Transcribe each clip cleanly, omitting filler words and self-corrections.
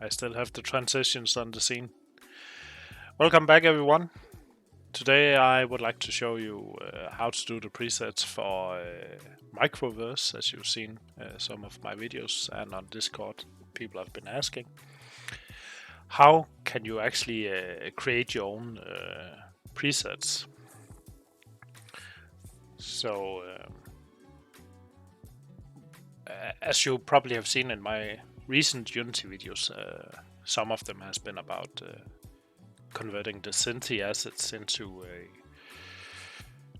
I still have the transitions on the scene. Welcome back, everyone. Today I would like to show you how to do the presets for MicroVerse, as you've seen some of my videos, and on Discord people have been asking. How can you actually create your own presets? So, as you probably have seen in my recent Unity videos, some of them has been about converting the Cinti assets into a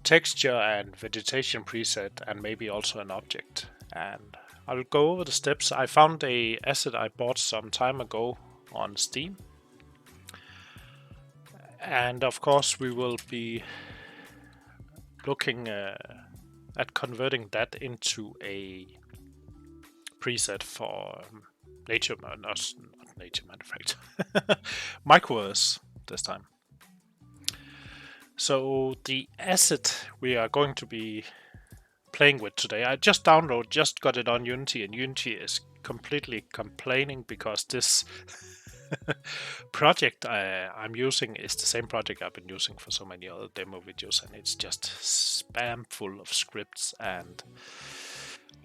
texture and vegetation preset, and maybe also an object. And I'll go over the steps. I found a asset I bought some time ago on Steam, and of course we will be looking at converting that into a preset for not Nature Manufacture, MicroVerse this time. So the asset we are going to be playing with today, I just got it on Unity, and Unity is completely complaining because this project I'm using is the same project I've been using for so many other demo videos, and it's just spam full of scripts and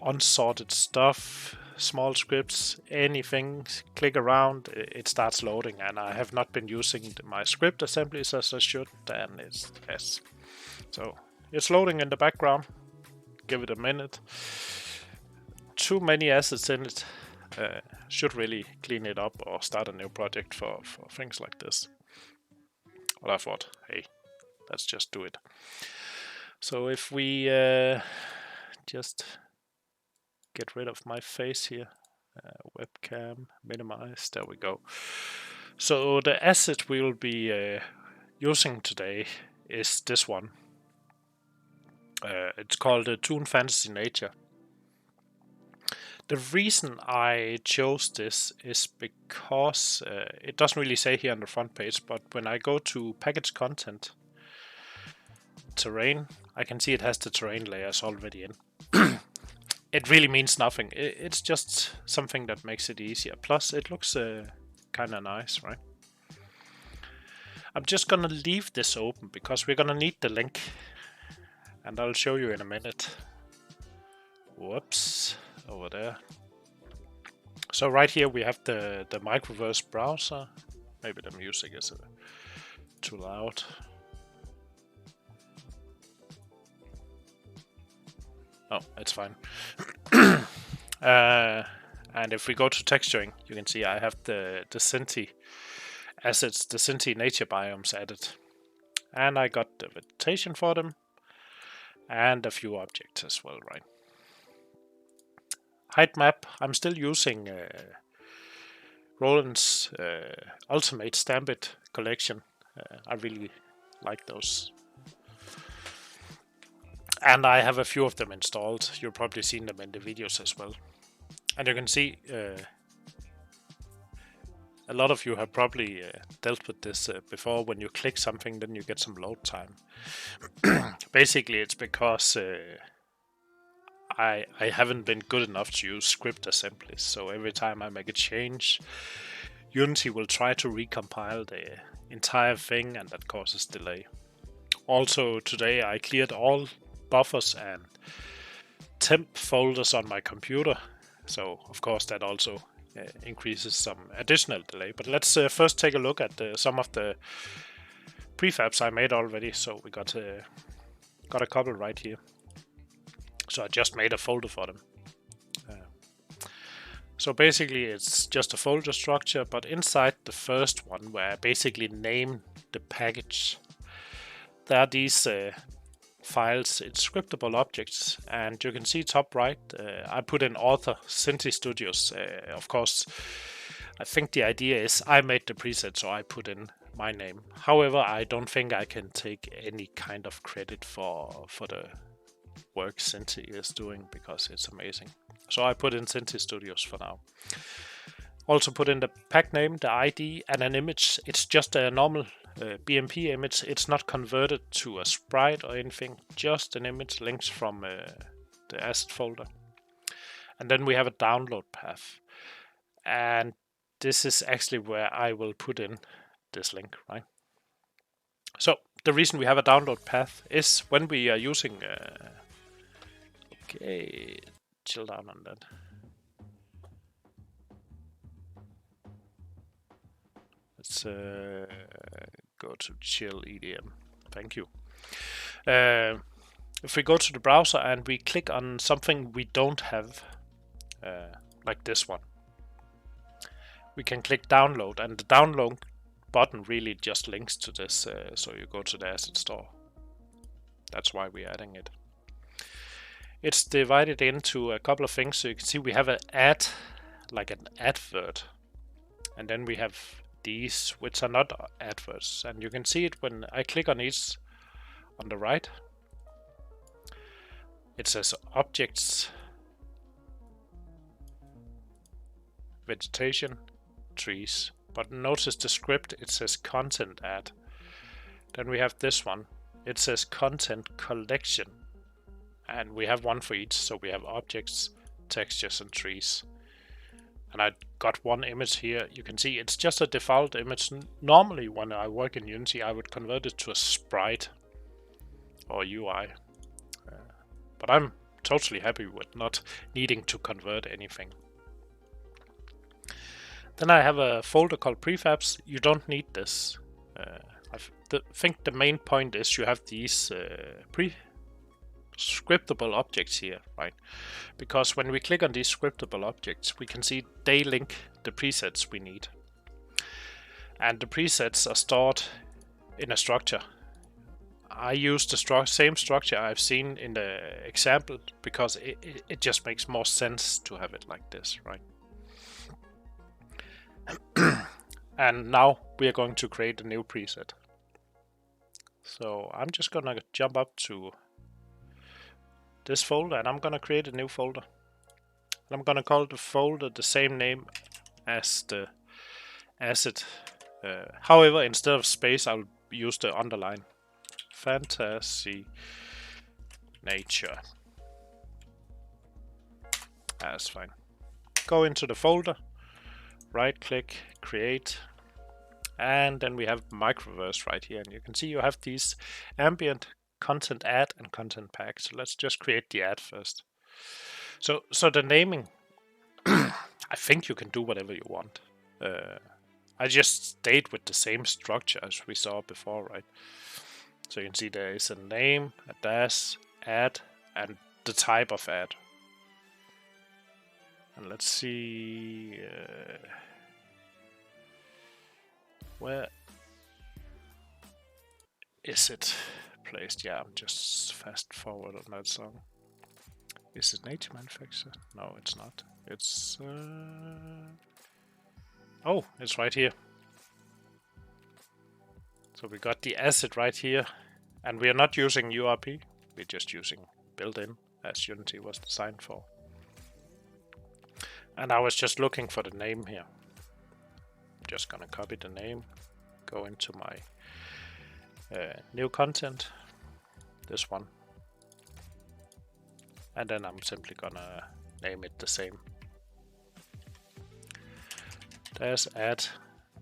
unsorted stuff, small scripts, anything, click around, it starts loading, and I have not been using my script assemblies as I should, and so it's loading in the background. Give it a minute. Too many assets in it. Should really clean it up or start a new project for things like this. Well, I thought, hey, let's just do it. So if we just get rid of my face here, webcam, minimize, there we go. So the asset we will be using today is this one. It's called Toon Fantasy Nature. The reason I chose this is because it doesn't really say here on the front page, but when I go to package content, terrain, I can see it has the terrain layers already in. It really means nothing. It's just something that makes it easier. Plus, it looks kind of nice, right? I'm just gonna leave this open because we're gonna need the link, and I'll show you in a minute. Whoops, over there. So right here we have the MicroVerse browser. Maybe the music is too loud. Oh, it's fine. And if we go to texturing, you can see I have the Cinti assets, the Cinti nature biomes added. And I got the vegetation for them, and a few objects as well, right? Height map, I'm still using Roland's Ultimate StampIt collection. I really like those. And I have a few of them installed. You've probably seen them in the videos as well. And you can see a lot of you have probably dealt with this before. When you click something, then you get some load time. Basically, it's because I haven't been good enough to use script assemblies. So every time I make a change, Unity will try to recompile the entire thing, and that causes delay. Also, today I cleared all buffers and temp folders on my computer, so of course that also increases some additional delay. But let's first take a look at some of the prefabs I made already. So we got a couple right here. So I just made a folder for them. So basically it's just a folder structure, but inside the first one, where I basically name the package, there are these files. It's scriptable objects, and you can see top right, I put in author Cinti Studios. Of course, I think the idea is I made the preset, so I put in my name. However, I don't think I can take any kind of credit for the work Cinti is doing, because it's amazing. So I put in Cinti Studios for now. Also put in the pack name, the ID, and an image. It's just a normal BMP image. It's not converted to a sprite or anything, just an image linked from the asset folder. And then we have a download path. And this is actually where I will put in this link, right? So the reason we have a download path is when we are using okay, chill down on that. Let's go to chill EDM. Thank you. If we go to the browser and we click on something we don't have, like this one, we can click download, and the download button really just links to this, so you go to the asset store. That's why we're adding it. It's divided into a couple of things, so you can see we have an ad, like an advert, and then we have these which are not adverts, and you can see it when I click on each on the right. It says objects, vegetation, trees, but notice the script, it says content ad. Then we have this one, it says content collection, and we have one for each, so we have objects, textures, and trees. And I got one image here. You can see it's just a default image. Normally when I work in Unity I would convert it to a sprite or UI, but I'm totally happy with not needing to convert anything. Then I have a folder called prefabs. You don't need this. I think the main point is you have these scriptable objects here, right? Because when we click on these scriptable objects, we can see they link the presets we need. And the presets are stored in a structure. I use the same structure I've seen in the example because it just makes more sense to have it like this, right? And now we are going to create a new preset. So I'm just gonna jump up to this folder and I'm gonna create a new folder. And I'm gonna call the folder the same name as the asset. However, instead of space, I'll use the underline. Fantasy nature. That's fine. Go into the folder, right click, create, and then we have MicroVerse right here, and you can see you have these ambient, content add, and content pack. So let's just create the add first. So the naming, I think you can do whatever you want. I just stayed with the same structure as we saw before, right? So you can see there is a name, a dash, add, and the type of add. And let's see where is it placed? Yeah, I'm just fast forward on that song. Is it native manufacturer? No, it's not. It's oh, it's right here. So we got the asset right here, and we are not using URP, we're just using built-in as Unity was designed for. And I was just looking for the name here. I'm just gonna copy the name, go into my new content, this one, and then I'm simply gonna name it the same. There's add,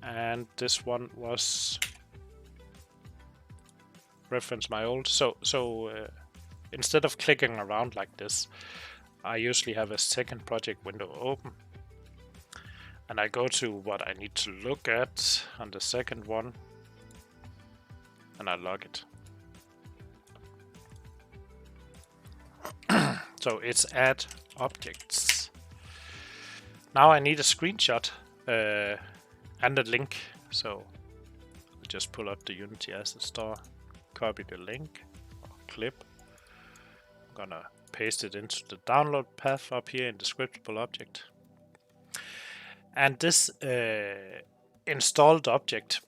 and this one was reference my old. So instead of clicking around like this, I usually have a second project window open, and I go to what I need to look at on the second one, and I log it. So it's add objects. Now I need a screenshot and a link. So I'll just pull up the Unity Asset Store, copy the link, clip. I'm gonna paste it into the download path up here in the scriptable object. And this installed object,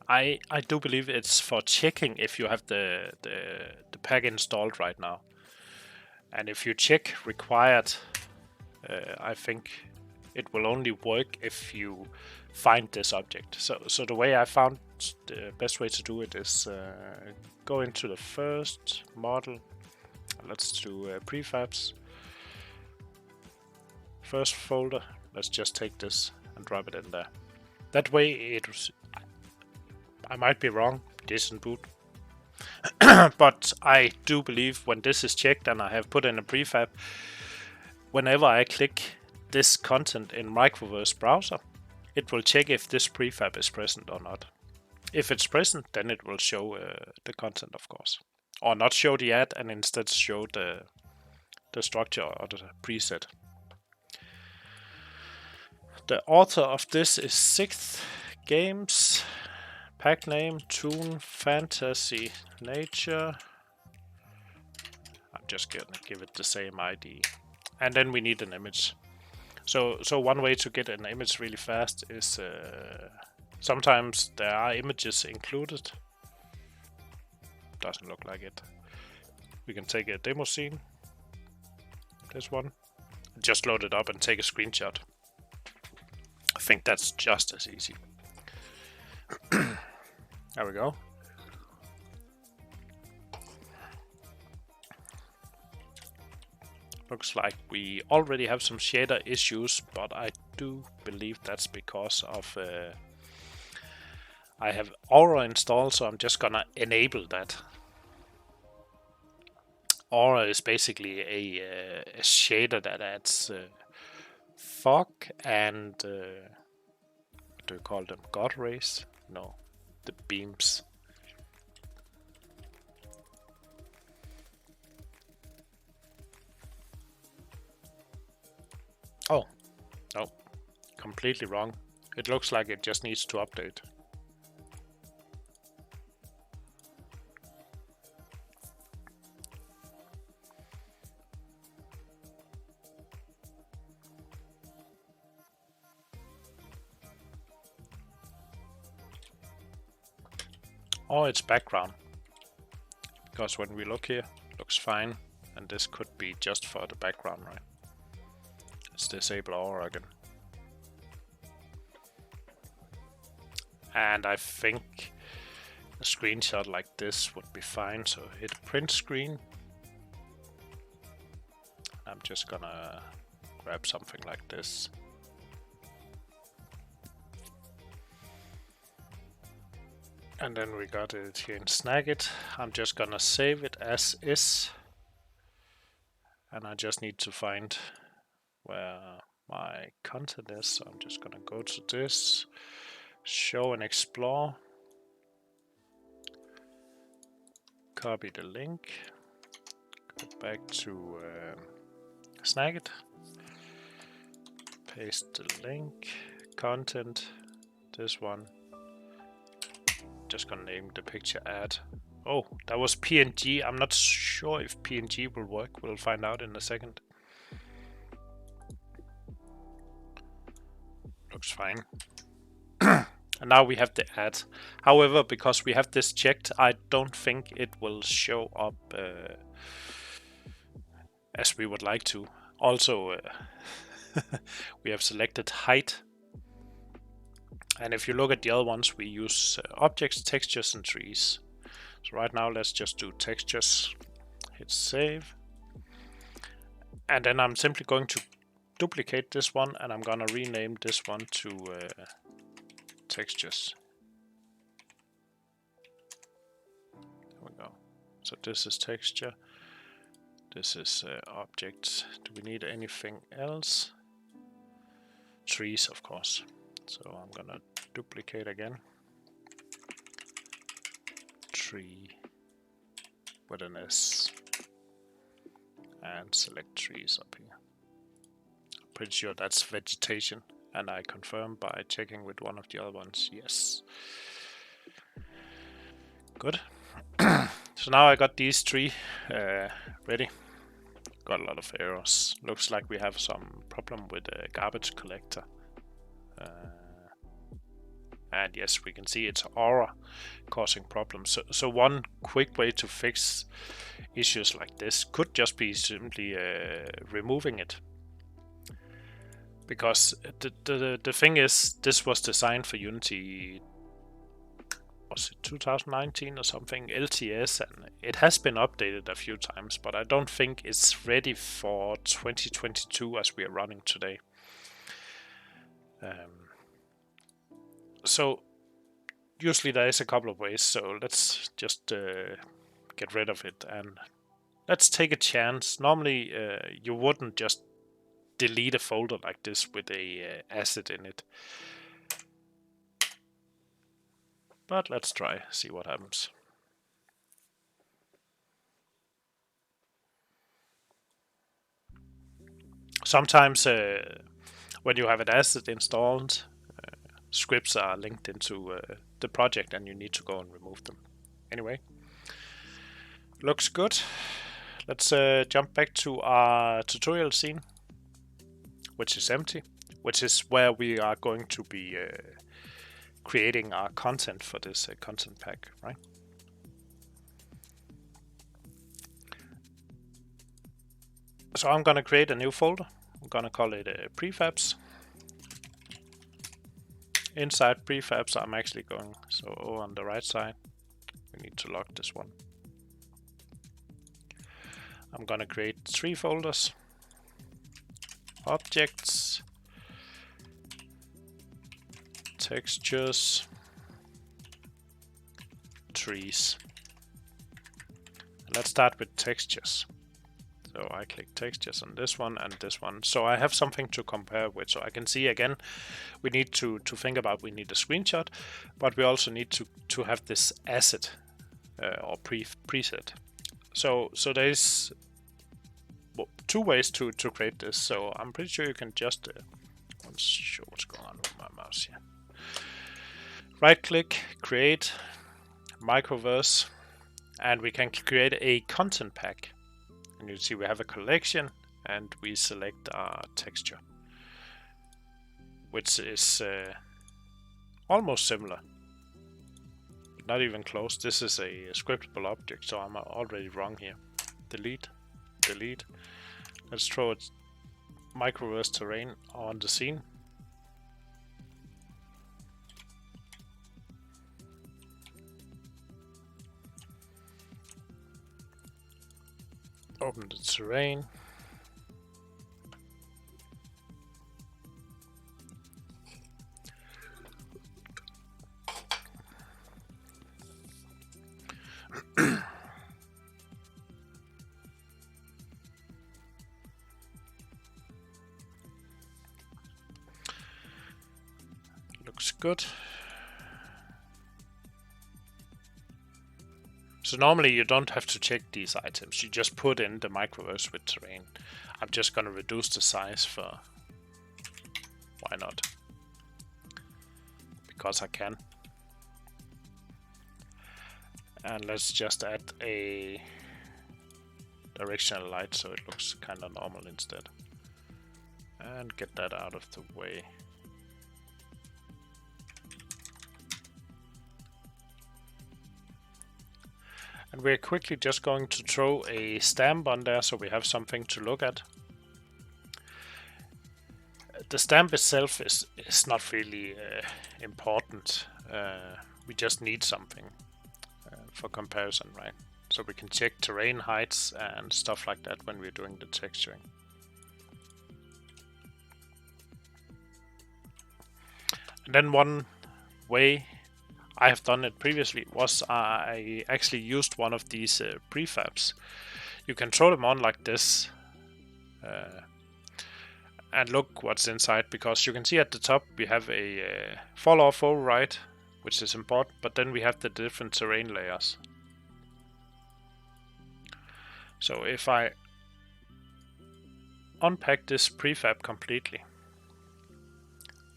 I do believe it's for checking if you have the pack installed right now. And if you check required, I think it will only work if you find this object. So the way I found the best way to do it is go into the first model. Let's do prefabs. First folder, Let's just take this and drop it in there. That way it was, I might be wrong, it isn't boot. But I do believe when this is checked and I have put in a prefab, whenever I click this content in MicroVerse browser, it will check if this prefab is present or not. If it's present, then it will show the content, of course. Or not show the ad and instead show the structure or the preset. The author of this is 6th Games. Pack name Toon Fantasy Nature. I'm just gonna give it the same ID. And then we need an image. So one way to get an image really fast is sometimes there are images included. Doesn't look like it. We can take a demo scene. This one. Just load it up and take a screenshot. I think that's just as easy. There we go. Looks like we already have some shader issues, but I do believe that's because of I have Aura installed, so I'm just gonna enable that. Aura is basically a shader that adds fog and what do you call them? God rays? No, the beams. Oh, no, completely wrong. It looks like it just needs to update. Or it's background, because when we look here, it looks fine, and this could be just for the background, right? Let's disable Aura again. And I think a screenshot like this would be fine, so hit print screen. I'm just gonna grab something like this. And then we got it here in SnackIt. I'm just gonna save it as is. And I just need to find where my content is. So I'm just gonna go to this, show and explore. Copy the link. Go back to SnackIt. Paste the link. Content. This one. Just gonna name the picture ad. Oh, that was PNG. I'm not sure if PNG will work. We'll find out in a second. Looks fine. And now we have the ad. However, because we have this checked, I don't think it will show up as we would like to. Also, we have selected height. And if you look at the other ones, we use objects, textures, and trees. So right now, let's just do textures. Hit save. And then I'm simply going to duplicate this one, and I'm gonna rename this one to textures. There we go. So this is texture. This is objects. Do we need anything else? Trees, of course. So I'm gonna duplicate again. Tree with an S. And select trees up here. Pretty sure that's vegetation. And I confirm by checking with one of the other ones. Yes. Good. So now I got these three ready. Got a lot of errors. Looks like we have some problem with a garbage collector. And yes, we can see it's Aura causing problems. So one quick way to fix issues like this could just be simply removing it. Because the thing is, this was designed for Unity, was it 2019 or something, LTS, and it has been updated a few times, but I don't think it's ready for 2022 as we are running today. So usually there is a couple of ways, so let's just get rid of it and let's take a chance. Normally you wouldn't just delete a folder like this with a asset in it, but let's try, see what happens. Sometimes when you have an asset installed, scripts are linked into the project and you need to go and remove them. Anyway, looks good. Let's jump back to our tutorial scene, which is empty, which is where we are going to be creating our content for this content pack, right? So I'm going to create a new folder. I'm going to call it prefabs. Inside prefabs, I'm actually going, so on the right side, we need to lock this one. I'm going to create 3 folders. Objects, textures, trees. And let's start with textures. So I click textures on this one and this one. So I have something to compare with. So I can see again, we need to think about, we need a screenshot, but we also need to have this asset or preset. So there's 2 ways to create this. So I'm pretty sure you can just, let's show what's going on with my mouse here. Right click, create, MicroVerse, and we can create a content pack. And you see we have a collection and we select our texture, which is almost similar, but not even close. This is a scriptable object, so I'm already wrong here. Delete, delete. Let's throw it MicroVerse terrain on the scene. Open the terrain. Looks good. So normally you don't have to check these items, you just put in the MicroVerse with terrain. I'm just going to reduce the size for, why not? Because I can. And let's just add a directional light so it looks kind of normal instead. And get that out of the way. And we're quickly just going to throw a stamp on there so we have something to look at. The stamp itself is not really important. We just need something for comparison, right? So we can check terrain heights and stuff like that when we're doing the texturing. And then one way I have done it previously was I actually used one of these prefabs. You can throw them on like this and look what's inside, because you can see at the top we have a fall off override, which is important, but then we have the different terrain layers. So if I unpack this prefab completely,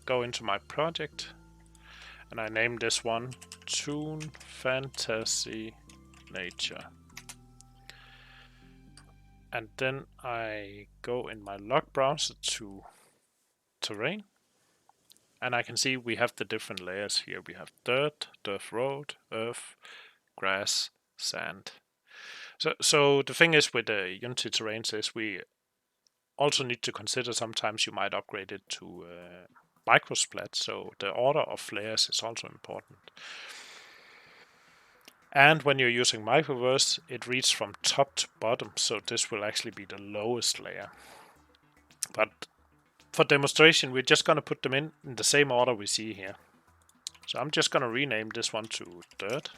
go into my project, and I name this one Toon Fantasy Nature. And then I go in my log browser to terrain, and I can see we have the different layers here. We have dirt, dirt road, earth, grass, sand. So the thing is with the Unity terrains is we also need to consider sometimes you might upgrade it to microsplat, so the order of layers is also important. And when you're using MicroVerse, it reads from top to bottom, so this will actually be the lowest layer. But for demonstration, we're just going to put them in the same order we see here. So I'm just going to rename this one to dirt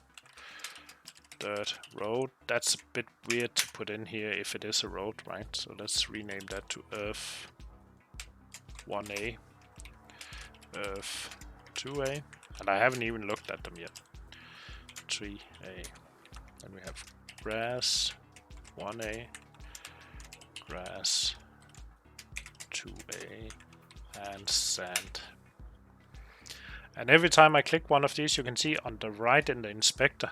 road. That's a bit weird to put in here if it is a road, right? So let's rename that to earth 1A, earth 2A, and I haven't even looked at them yet. 3A, and we have grass 1A, grass 2A, and sand. And every time I click one of these, you can see on the right in the inspector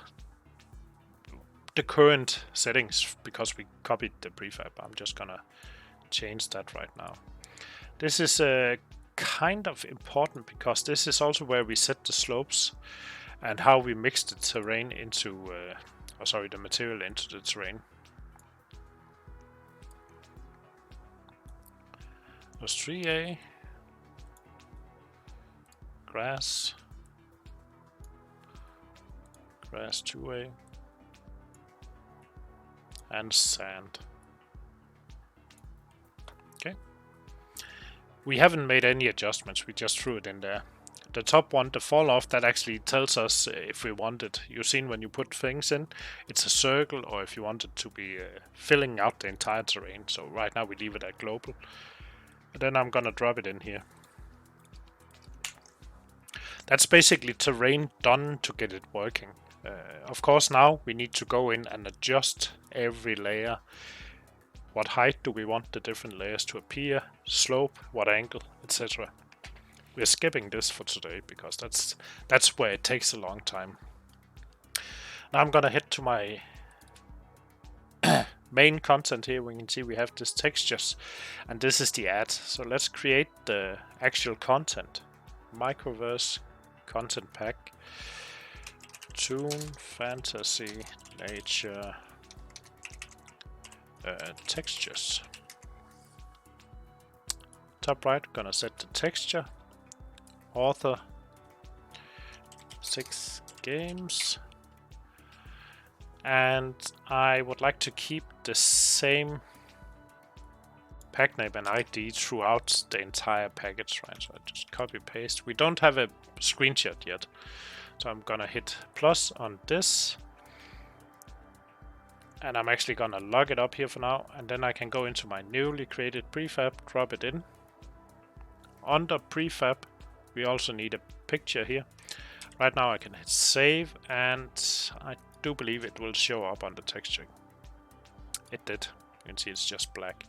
the current settings, because we copied the prefab. I'm just gonna change that right now. This is kind of important because this is also where we set the slopes and how we mix the terrain into, the material into the terrain. Was 3A, grass 2A, and sand. Okay. We haven't made any adjustments, we just threw it in there. The top one, the fall off, that actually tells us if we want it. You've seen when you put things in, it's a circle, or if you want it to be filling out the entire terrain. So right now we leave it at global. And then I'm gonna drop it in here. That's basically terrain done to get it working. Of course, now we need to go in and adjust every layer. What height do we want the different layers to appear, slope, what angle, etc. We're skipping this for today because that's where it takes a long time. Now I'm gonna head to my main content here. We can see we have this textures, and this is the ad. So let's create the actual content. MicroVerse content pack. Toon, fantasy, nature, textures. Top right, gonna set the texture. Author 6 games. And I would like to keep the same pack name and ID throughout the entire package, right? So I just copy paste. We don't have a screenshot yet. So I'm gonna hit plus on this, and I'm actually gonna log it up here for now, and then I can go into my newly created prefab, drop it in. Under prefab, we also need a picture here. Right now I can hit save, and I do believe it will show up on the texturing. It did. You can see it's just black.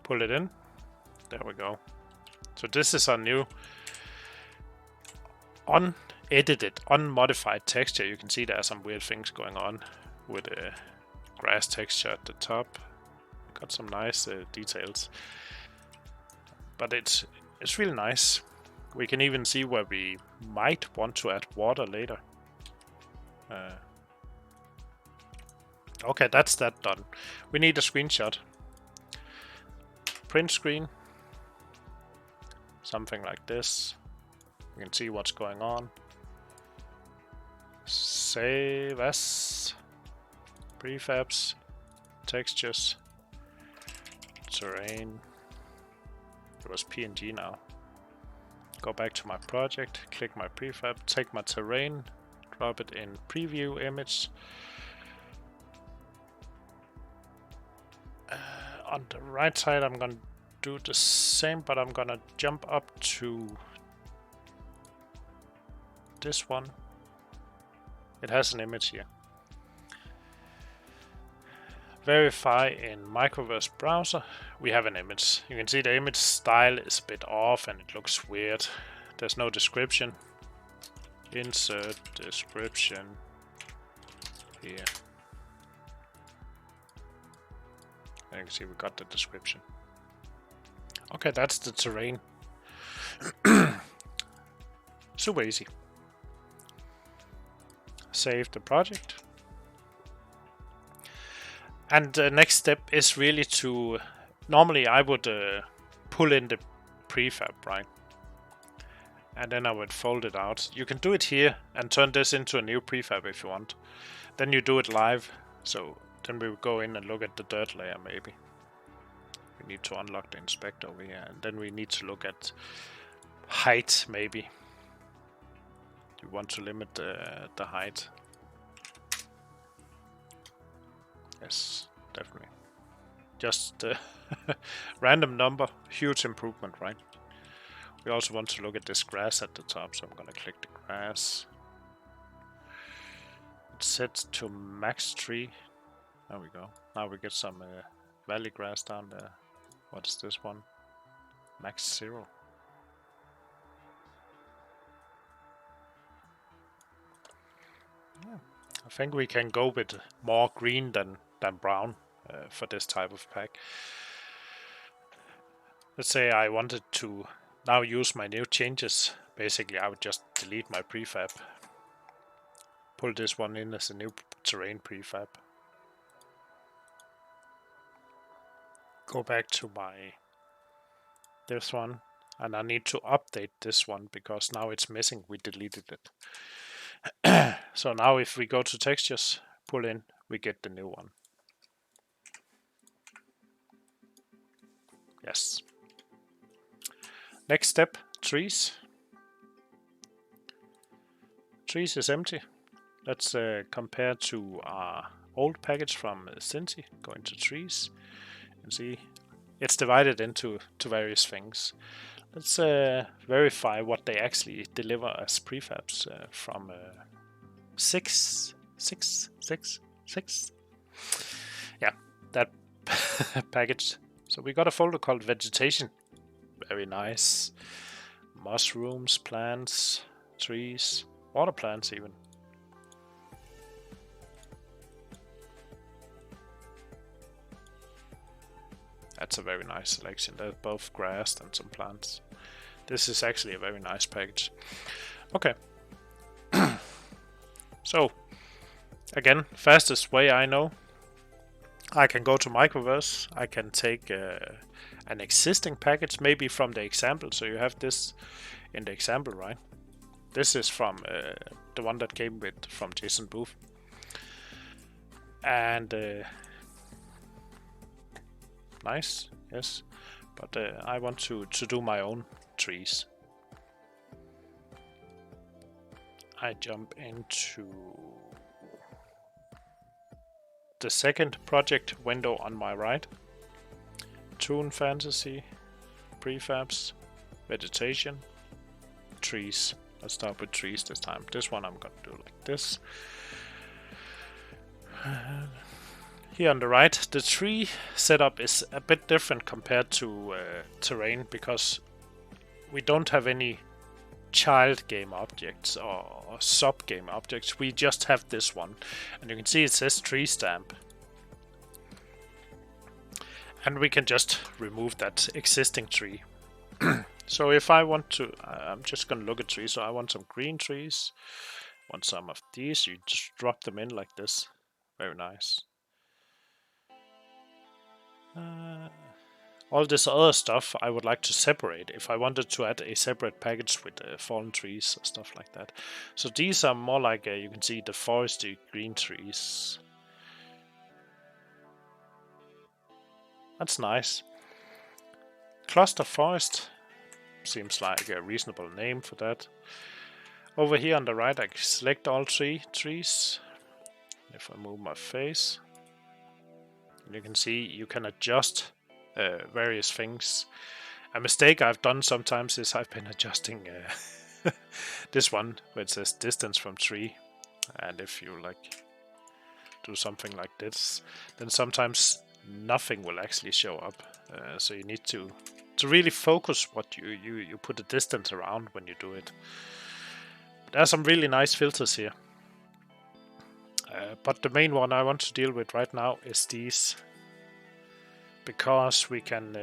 Pull it in. There we go. So this is our new unedited, unmodified texture. You can see there are some weird things going on with a grass texture at the top. Got some nice details, but it's really nice. We can even see where we might want to add water later. Okay, that's that done. We need a screenshot. Print screen. Something like this. You can see what's going on. Save as. Prefabs. Textures. Terrain. It was PNG now. Go back to my project. Click my prefab. Take my terrain. Drop it in preview image. On the right side, I'm gonna do the same, but I'm gonna jump up to this one. It has an image here. Verify in MicroVerse browser. We have an image. You can see the image style is a bit off and it looks weird. There's no description. Insert description here. And you can see we got the description. Okay, that's the terrain. Super easy. Save the project. And the next step is really to... Normally I would pull in the prefab, right? And then I would fold it out. You can do it here and turn this into a new prefab if you want. Then you do it live. So then we will go in and look at the dirt layer maybe. We need to unlock the inspector over here, and then we need to look at height maybe. You want to limit the height. Yes, definitely. Just random number, huge improvement, right? We also want to look at this grass at the top, so I'm gonna click the grass. It's set to max tree. There we go. Now we get some valley grass down there. What's this one? Max 0. Yeah. I think we can go with more green than brown for this type of pack. Let's say I wanted to now use my new changes. Basically, I would just delete my prefab. Pull this one in as a new terrain prefab. Go back to this one, and I need to update this one because now it's missing. We deleted it. So now if we go to textures, pull in, we get the new one. Yes. Next step, trees. Trees is empty. Let's compare to our old package from Cincy. Go into trees and see it's divided into various things. Let's verify what they actually deliver as prefabs from 6. Yeah, that package. So we got a folder called vegetation. Very nice. Mushrooms, plants, trees, water plants even. That's a very nice selection. There's both grass and some plants. This is actually a very nice package. Okay. So, again, fastest way I know. I can go to MicroVerse. I can take an existing package, maybe from the example. So you have this in the example, right? This is from the one that came with from Jason Booth. And nice, yes. But I want to do my own trees. I jump into the second project window on my right. Toon Fantasy, prefabs, vegetation, trees. Let's start with trees this time. This one I'm gonna do like this. Here on the right, the tree setup is a bit different compared to terrain because we don't have any child game objects or sub game objects. We just have this one, and you can see it says tree stamp, and we can just remove that existing tree. So if I want to, I'm just gonna look at trees. So I want some green trees, want some of these. You just drop them in like this. Very nice. All this other stuff I would like to separate if I wanted to add a separate package with fallen trees or stuff like that. So these are more like, you can see the foresty green trees. That's nice. Cluster forest seems like a reasonable name for that. Over here on the right I select all 3 trees. If I move my face, you can see you can adjust various things. A mistake I've done sometimes is I've been adjusting this one where it says distance from tree, and if you like do something like this, then sometimes nothing will actually show up. So you need to really focus what you put a distance around when you do it. There are some really nice filters here. But the main one I want to deal with right now is these, because we can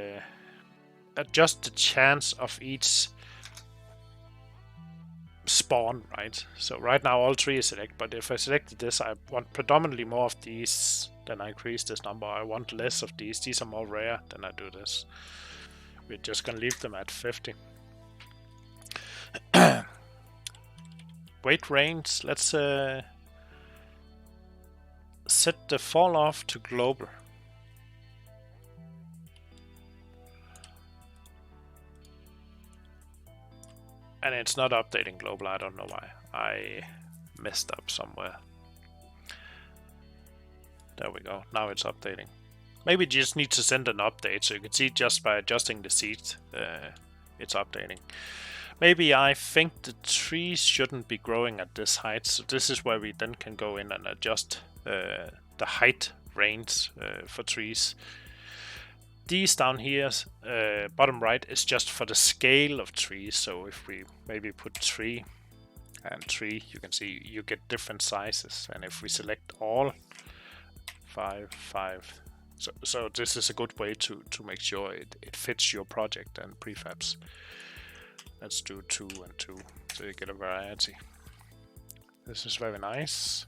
adjust the chance of each spawn, right? So right now all 3 is selected, but if I selected this, I want predominantly more of these, then I increase this number. I want less of these are more rare, then I do this. We're just gonna leave them at 50. Weight range, let's set the fall off to global. And it's not updating global. I don't know why. I messed up somewhere. There we go. Now it's updating. Maybe you just need to send an update, so you can see just by adjusting the seed, it's updating. Maybe I think the trees shouldn't be growing at this height, so this is where we then can go in and adjust the height range for trees. These down here, bottom right, is just for the scale of trees. So if we maybe put 3 and 3, you can see you get different sizes. And if we select all, 5, 5. So this is a good way to make sure it fits your project and prefabs. Let's do 2 and 2, so you get a variety. This is very nice.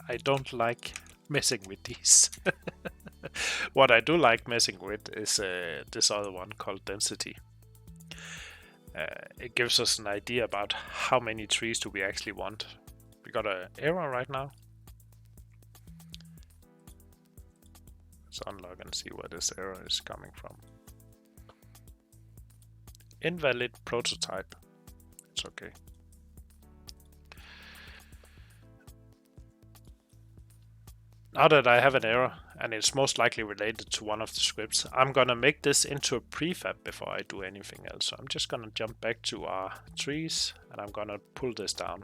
I don't like messing with these. What I do like messing with is this other one called density. It gives us an idea about how many trees do we actually want. We got an error right now. Let's unlock and see where this error is coming from. Invalid prototype. It's okay. Now that I have an error, and it's most likely related to one of the scripts, I'm gonna make this into a prefab before I do anything else. So I'm just gonna jump back to our trees, and I'm gonna pull this down.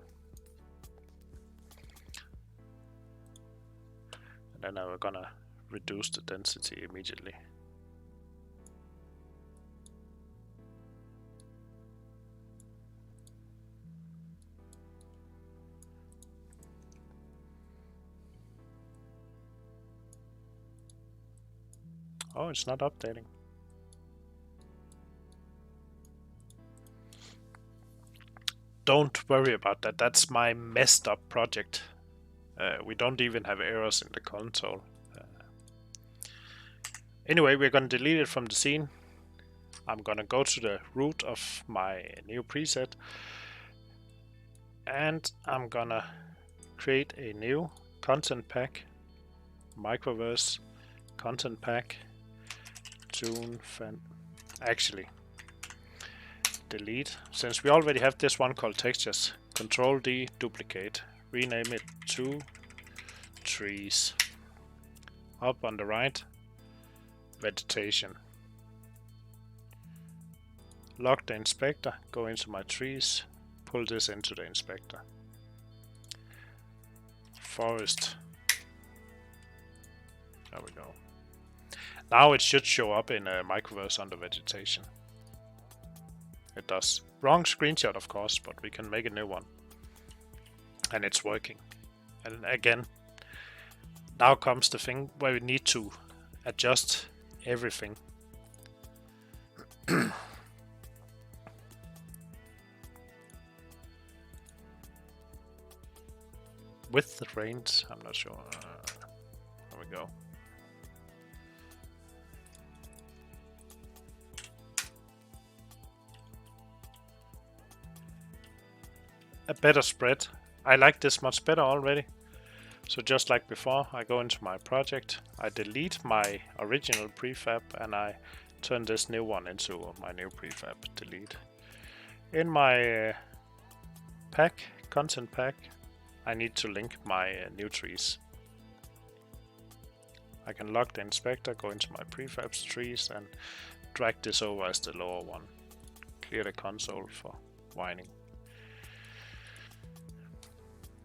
And then I'm gonna reduce the density immediately. Oh, it's not updating. Don't worry about that. That's my messed up project. We don't even have errors in the console. Anyway, we're going to delete it from the scene. I'm going to go to the root of my new preset. And I'm going to create a new content pack. MicroVerse content pack. Toon actually delete, since we already have this one called textures. Control D, duplicate, rename it to trees. Up on the right, vegetation. Lock the inspector, go into my trees, pull this into the inspector. Forest. There we go. Now it should show up in a MicroVerse under vegetation. It does. Wrong screenshot, of course, but we can make a new one. And it's working. And again, now comes the thing where we need to adjust everything. With the range, I'm not sure. There we go. A better spread. I like this much better already. So just like before, I go into my project, I delete my original prefab, and I turn this new one into my new prefab. Delete. In my pack, content pack, I need to link my new trees. I can lock the inspector, go into my prefabs trees, and drag this over as the lower one. Clear the console for whining.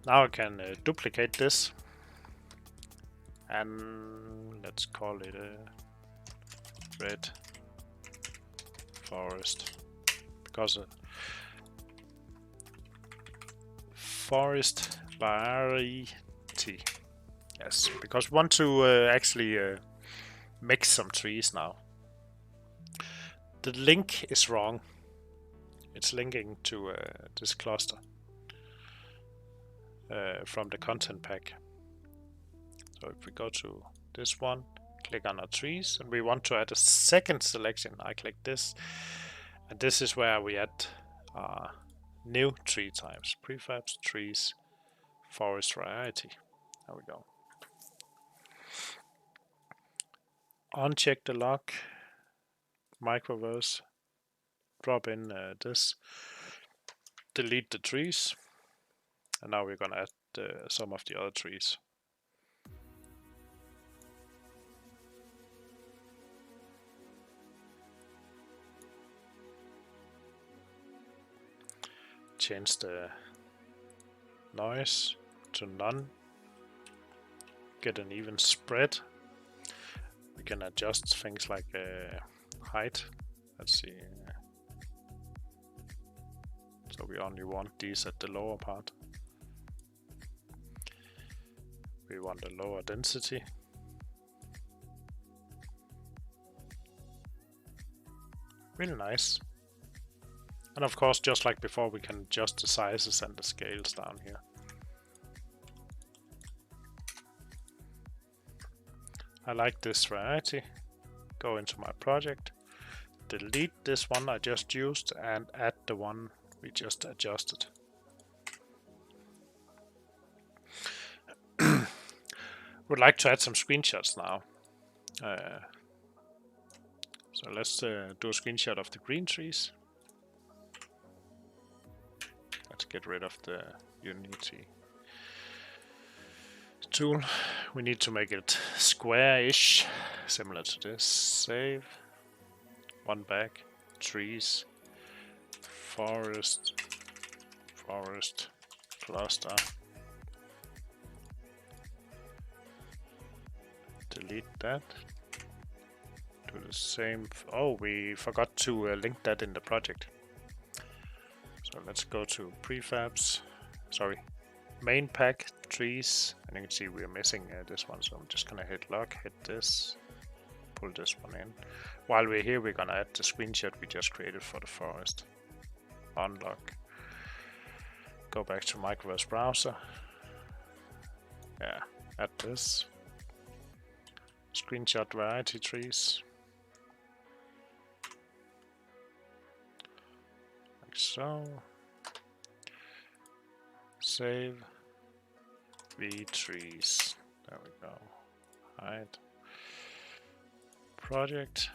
Now I can duplicate this, and let's call it a red forest, because forest variety. Yes, because we want to actually mix some trees now. The link is wrong. It's linking to this cluster. From the content pack. So if we go to this one, click on our trees, and we want to add a second selection, I click this, And this is where we add new tree types: prefabs, trees, forest variety. There we go. Uncheck the lock, MicroVerse, drop in this, delete the trees, and now we're gonna add some of the other trees. Change the noise to none, get an even spread. We can adjust things like height. Let's see. So we only want these at the lower part. We want a lower density. Really nice. And of course, just like before, we can adjust the sizes and the scales down here. I like this variety. Go into my project, delete this one I just used, and add the one we just adjusted. Would like to add some screenshots now. So let's do a screenshot of the green trees. Let's get rid of the Unity tool. We need to make it square-ish, similar to this. Save. One back. Trees. Forest. Forest. Cluster. Delete that. Do the same. Oh, we forgot to link that in the project. So let's go to prefabs. Sorry. Main pack, trees, and you can see we're missing this one, so I'm just gonna hit lock, hit this, pull this one in. While we're here, we're gonna add the screenshot we just created for the forest. Unlock. Go back to MicroVerse browser. Yeah, add this. Screenshot variety trees. Like so. Save. trees. There we go. Hide. Project.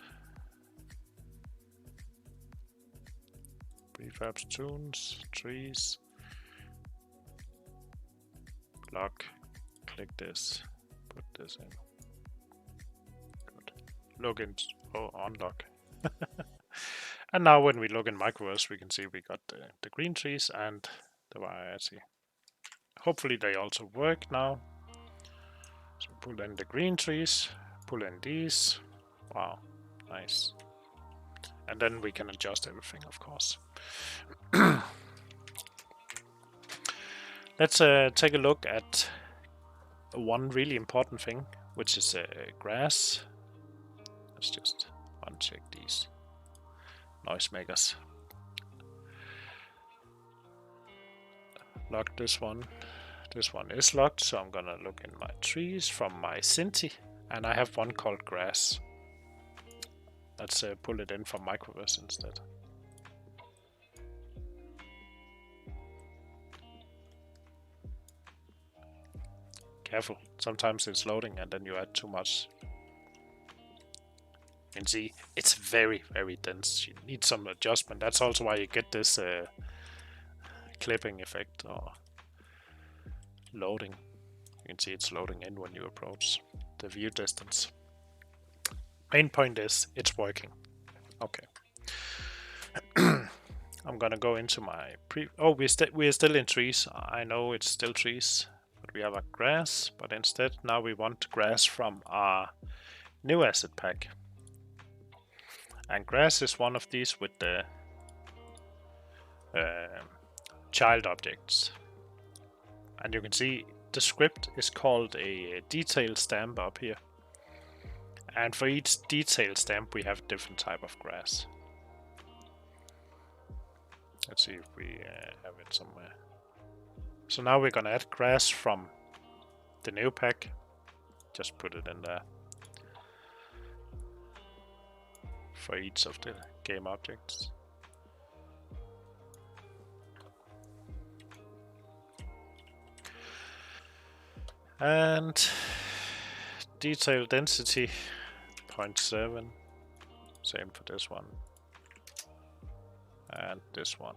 Prefabs, toons, trees. Lock. Click this. Put this in. Good. Log in. Oh, unlock. And now when we log in MicroVerse, we can see we got the green trees and the variety. Hopefully they also work now. So pull in the green trees, pull in these. Wow, nice. And then we can adjust everything, of course. Let's take a look at one really important thing, which is grass. Let's just uncheck these noisemakers. Lock this one. This one is locked, so I'm gonna look in my trees from my Cinti, and I have one called grass. Let's pull it in from MicroVerse instead. Careful, sometimes it's loading and then you add too much. You can see it's very, very dense. You need some adjustment. That's also why you get this clipping effect or loading. You can see it's loading in when you approach the view distance. Main point is it's working. Okay. I'm gonna go into my we're still in trees. I know it's still trees, but we have a grass. But instead now we want grass from our new asset pack. And grass is one of these with the child objects. And you can see the script is called a detail stamp up here. And for each detail stamp we have a different type of grass. Let's see if we have it somewhere. So now we're gonna add grass from the new pack. Just put it in there. For each of the game objects. And detail density 0.7. Same for this one. And this one.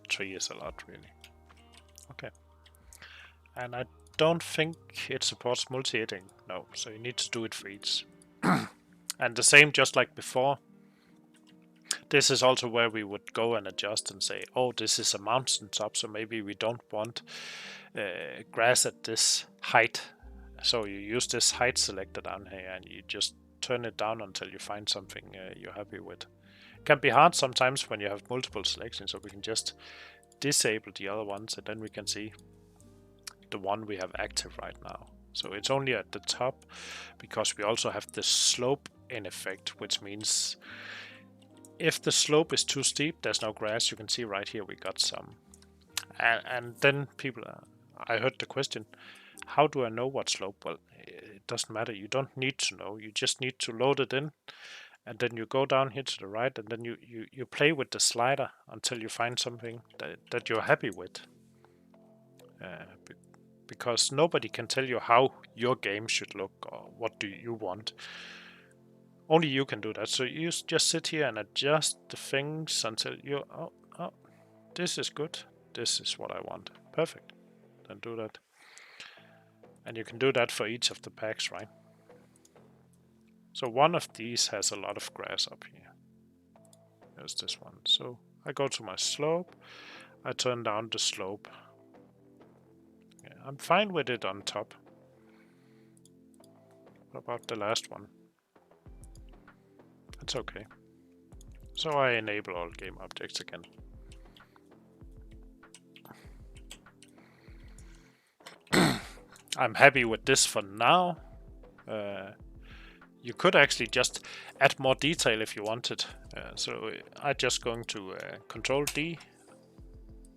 3 is a lot, really. Okay. And I don't think it supports multi-hitting. No, so you need to do it for each. And the same, just like before. This is also where we would go and adjust and say, oh, this is a mountain top, so maybe we don't want grass at this height. So you use this height selector down here and you just turn it down until you find something you're happy with. It can be hard sometimes when you have multiple selections, so we can just disable the other ones and then we can see the one we have active right now. So it's only at the top because we also have the slope in effect, which means if the slope is too steep, there's no grass. You can see right here we got some. And then people, I heard the question, how do I know what slope? Well, it doesn't matter. You don't need to know. You just need to load it in. And then you go down here to the right and then you play with the slider until you find something that you're happy with. Because nobody can tell you how your game should look or what do you want. Only you can do that. So you just sit here and adjust the things until you, oh, this is good. This is what I want. Perfect. Then do that. And you can do that for each of the packs, right? So one of these has a lot of grass up here. There's this one. So I go to my slope. I turn down the slope. Yeah, I'm fine with it on top. What about the last one? It's okay. So I enable all game objects again. I'm happy with this for now. You could actually just add more detail if you wanted. So I'm just going to Control D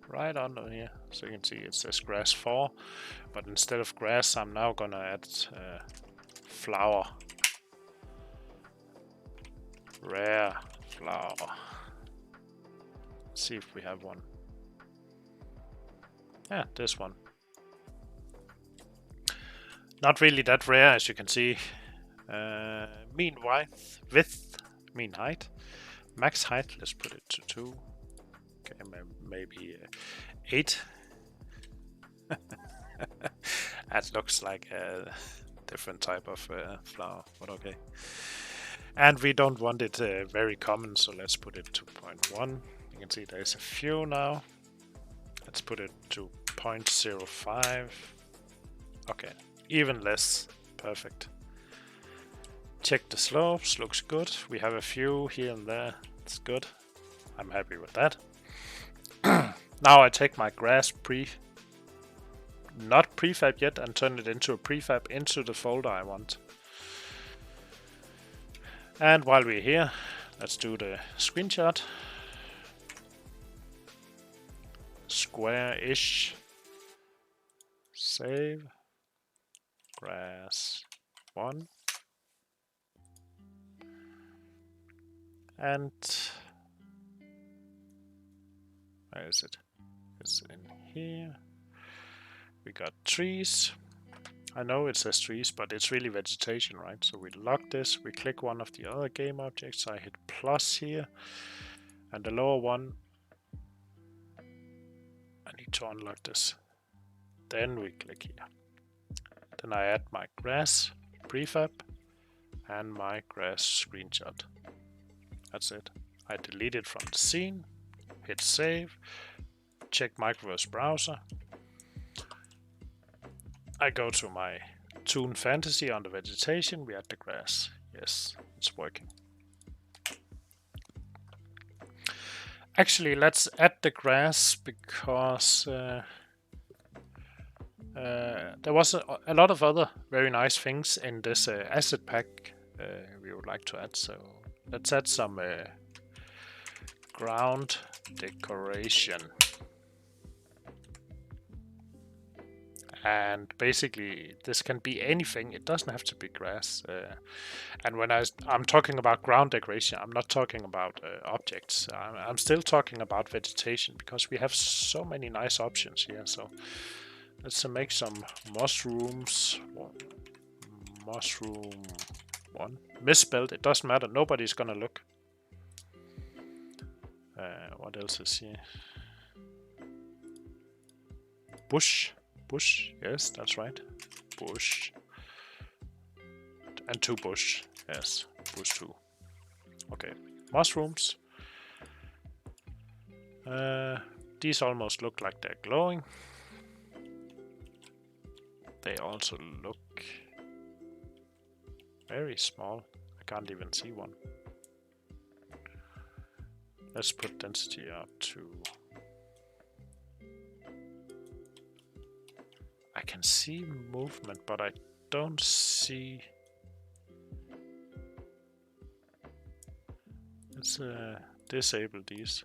right under here. So you can see it says grass 4. But instead of grass, I'm now gonna add flower. Rare flower. Let's see if we have one. Yeah, this one. Not really that rare, as you can see. Mean width, mean height, max height. Let's put it to 2. Okay, maybe 8. That looks like a different type of flower, but okay. And we don't want it very common, so let's put it to 0.1. You can see there's a few now. Let's put it to 0.05. Okay, even less. Perfect. Check the slopes, looks good. We have a few here and there. It's good. I'm happy with that. Now I take my grass not prefab yet, and turn it into a prefab into the folder I want. And while we're here, let's do the screenshot. Square-ish. Save. Grass 1. And where is it? It's in here. We got trees. I know it says trees, but it's really vegetation, right? So we lock this, we click one of the other game objects. I hit plus here, and the lower one, I need to unlock this. Then we click here. Then I add my grass prefab and my grass screenshot. That's it. I delete it from the scene, hit save, check MicroVerse browser. I go to my Toon Fantasy on the vegetation, we add the grass. Yes, it's working. Actually, let's add the grass because there was a lot of other very nice things in this asset pack we would like to add. So let's add some ground decoration. And basically this can be anything, it doesn't have to be grass. And when I'm talking about ground decoration, I'm not talking about objects. I'm still talking about vegetation because we have so many nice options here. So Let's make some mushrooms. Mushroom 1. Misspelled, it doesn't matter, nobody's gonna look. What else is here? Bush. Bush, yes, that's right. Bush. And 2 bush. Yes, bush 2. Okay, mushrooms. These almost look like they're glowing. They also look very small. I can't even see one. Let's put density up to... I can see movement, but I don't see... Let's disable these.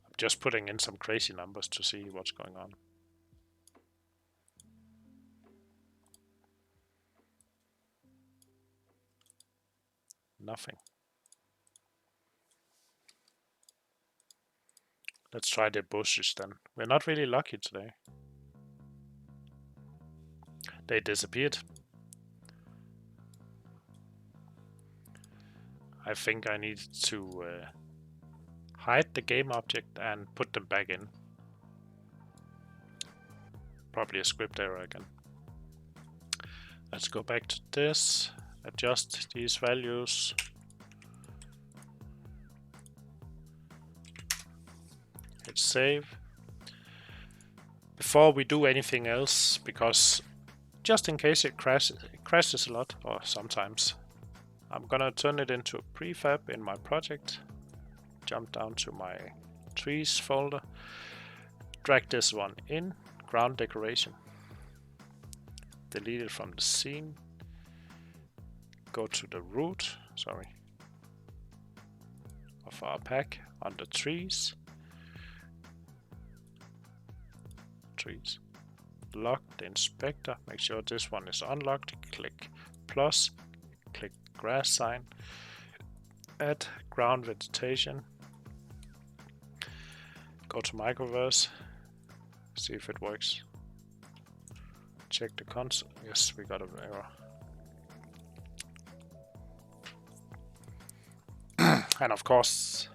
I'm just putting in some crazy numbers to see what's going on. Nothing. Let's try the bushes then. We're not really lucky today. They disappeared. I think I need to hide the game object and put them back in. Probably a script error again. Let's go back to this. Adjust these values. Hit save. Before we do anything else, because just in case it crashes a lot, or sometimes, I'm gonna turn it into a prefab in my project. Jump down to my trees folder. Drag this one in. Ground decoration. Delete it from the scene. Go to the root, of our pack under trees. Lock the inspector. Make sure this one is unlocked. Click plus. Click grass sign. Add ground vegetation. Go to MicroVerse. See if it works. Check the console. Yes, we got an error. And of course,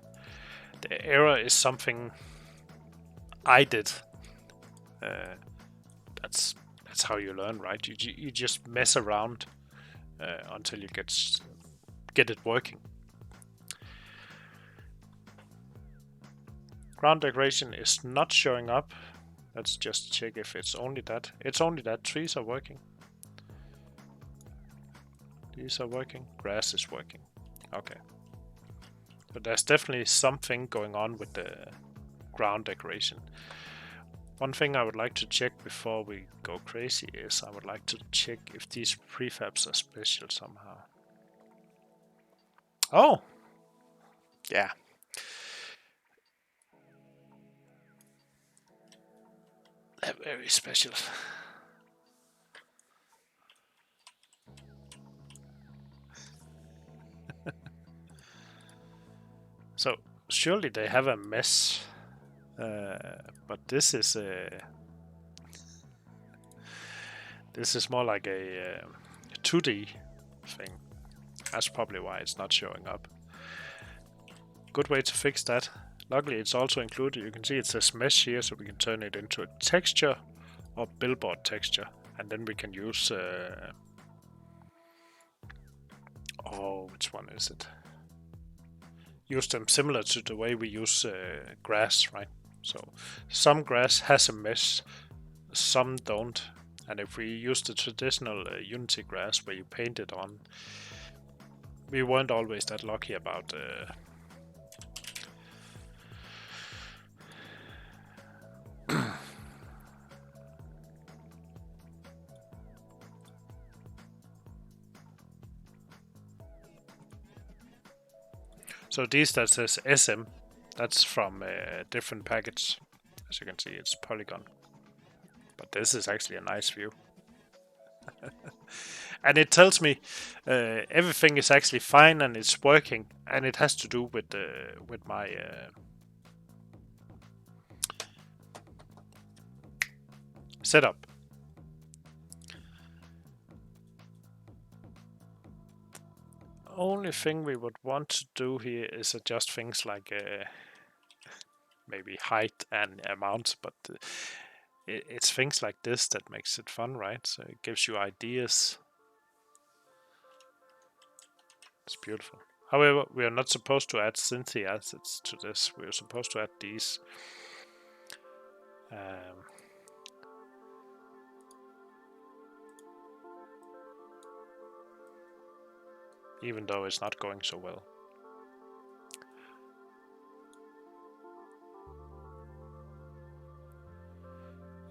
the error is something I did. That's how you learn, right? You just mess around until you get it working. Ground decoration is not showing up. Let's just check if it's only that. It's only that trees are working. These are working. Grass is working. Okay. But there's definitely something going on with the ground decoration. One thing I would like to check before we go crazy is I would like to check if these prefabs are special somehow. Oh! Yeah. They're very special. So surely they have a mesh, but this is more like a 2D thing. That's probably why it's not showing up. Good way to fix that. Luckily it's also included. You can see it says mesh here, so we can turn it into a texture or billboard texture, and then we can use which one is it? Use them similar to the way we use grass, right? So some grass has a mesh, some don't. And if we use the traditional Unity grass where you paint it on, we weren't always that lucky about So these that says SM, that's from a different package. As you can see, it's polygon. But this is actually a nice view. And it tells me everything is actually fine and it's working, and it has to do with my setup. Only thing we would want to do here is adjust things like maybe height and amount, but it's things like this that makes it fun, right? So it gives you ideas. It's beautiful. However, we are not supposed to add Cynthia assets to this. We're supposed to add these. Even though it's not going so well.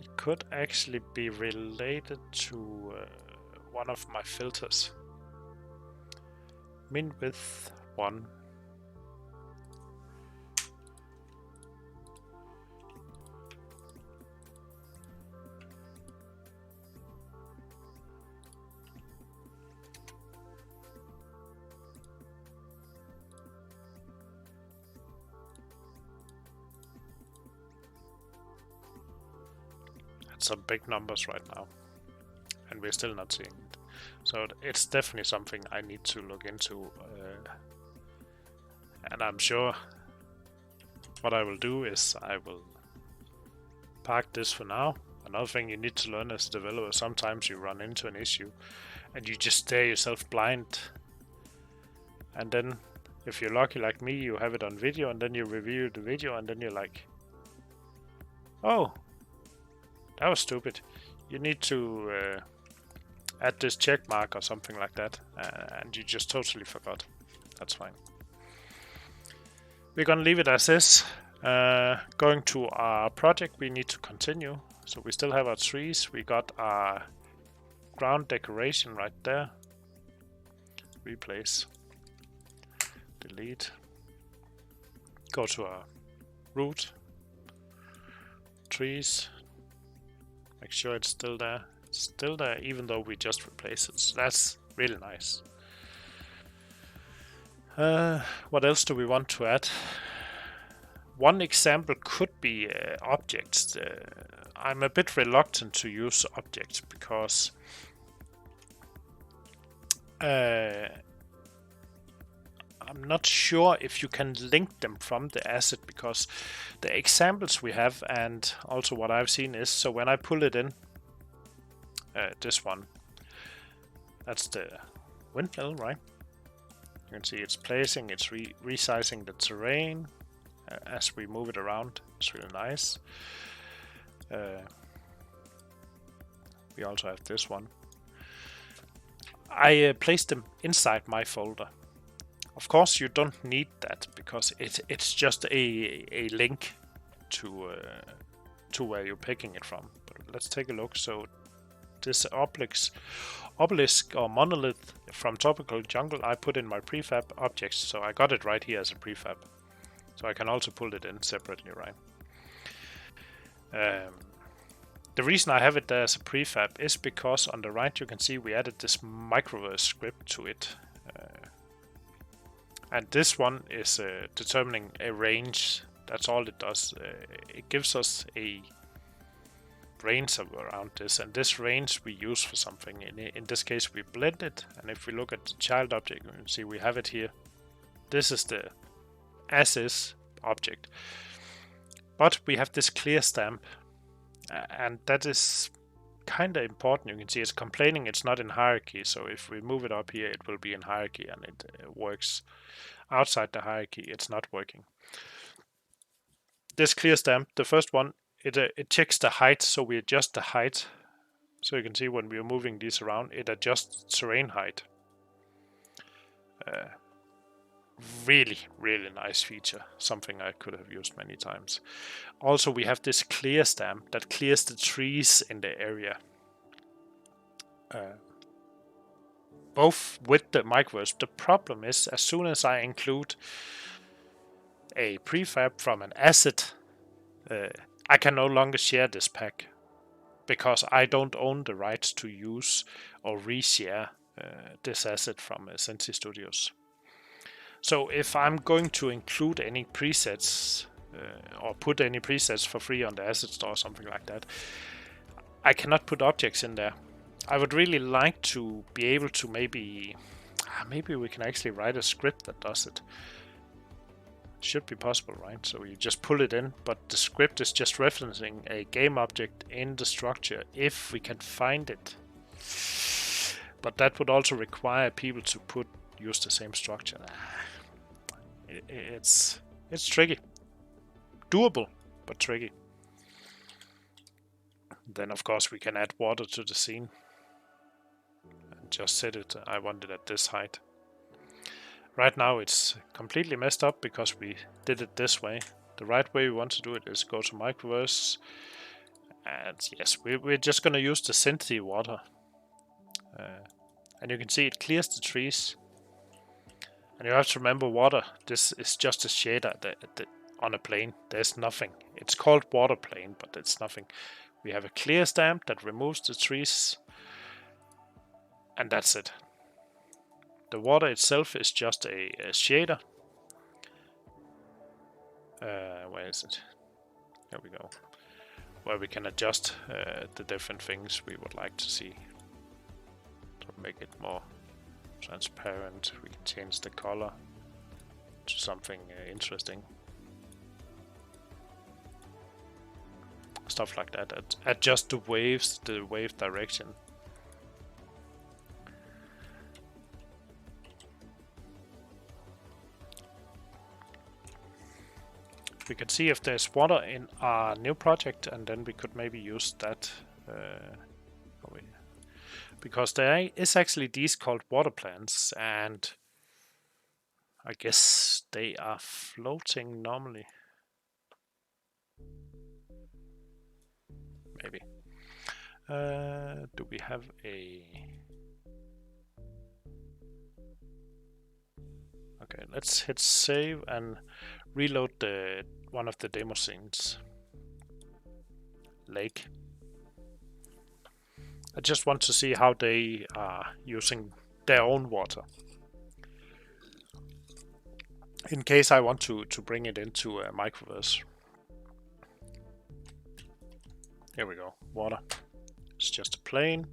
It could actually be related to one of my filters. Min width 1. Some big numbers right now, and we're still not seeing it. So it's definitely something I need to look into, and I'm sure what I will do is I will park this for now. Another thing you need to learn as a developer, sometimes you run into an issue and you just stare yourself blind, and then if you're lucky like me, you have it on video, and then you review the video, and then you're like, oh, that was stupid. You need to add this check mark or something like that, and you just totally forgot. That's fine. We're gonna leave it as is. Going to our project, we need to continue. So we still have our trees. We got our ground decoration right there. Replace. Delete. Go to our root. Trees. Make sure it's still there. It's still there even though we just replaced it. So that's really nice. What else do we want to add? One example could be objects. I'm a bit reluctant to use objects because I'm not sure if you can link them from the asset, because the examples we have and also what I've seen is, so when I pull it in, this one, that's the windmill, right? You can see it's placing, it's resizing the terrain as we move it around. It's really nice. We also have this one. I placed them inside my folder. Of course, you don't need that because it's just a link to where you're picking it from. But let's take a look. So this obelisk or monolith from Tropical Jungle, I put in my prefab objects, so I got it right here as a prefab. So I can also pull it in separately, right? The reason I have it there as a prefab is because on the right you can see we added this MicroVerse script to it. And this one is determining a range. That's all it does. It gives us a range around this, and this range we use for something. In this case we blend it, and if we look at the child object, you can see we have it here. This is the as-is object. But we have this clear stamp, and that is kind of important. You can see it's complaining it's not in hierarchy, so if we move it up here it will be in hierarchy, and it works. Outside the hierarchy it's not working. This clear stamp, the first one, it checks the height, so we adjust the height. So you can see when we are moving these around, it adjusts terrain height. Really, really nice feature. Something I could have used many times. Also, we have this clear stamp that clears the trees in the area. Both with the MicroVerse. The problem is, as soon as I include a prefab from an asset, I can no longer share this pack because I don't own the rights to use or reshare this asset from Sensi Studios. So if I'm going to include any presets or put any presets for free on the asset store or something like that, I cannot put objects in there. I would really like to be able to maybe we can actually write a script that does it. Should be possible, right? So you just pull it in, but the script is just referencing a game object in the structure if we can find it. But that would also require people to use the same structure. It's tricky. Doable, but tricky. Then of course we can add water to the scene. And just set it, I want it at this height. Right now it's completely messed up because we did it this way. The right way we want to do it is go to MicroVerse. And yes, we're just going to use the Synthi water. And you can see it clears the trees. And you have to remember water. This is just a shader on a plane. There's nothing. It's called water plane, but it's nothing. We have a clear stamp that removes the trees. And that's it. The water itself is just a shader. Where is it? There we go. Where we can adjust the different things we would like to see. To make it more transparent, we can change the color to something interesting. Stuff like that. Adjust the waves, the wave direction. We can see if there's water in our new project, and then we could maybe use that because there is actually these called water plants, and I guess they are floating normally. Maybe. Do we have a... Okay, let's hit save and reload one of the demo scenes. Lake. I just want to see how they are using their own water. In case I want to bring it into a MicroVerse. Here we go, water. It's just a plane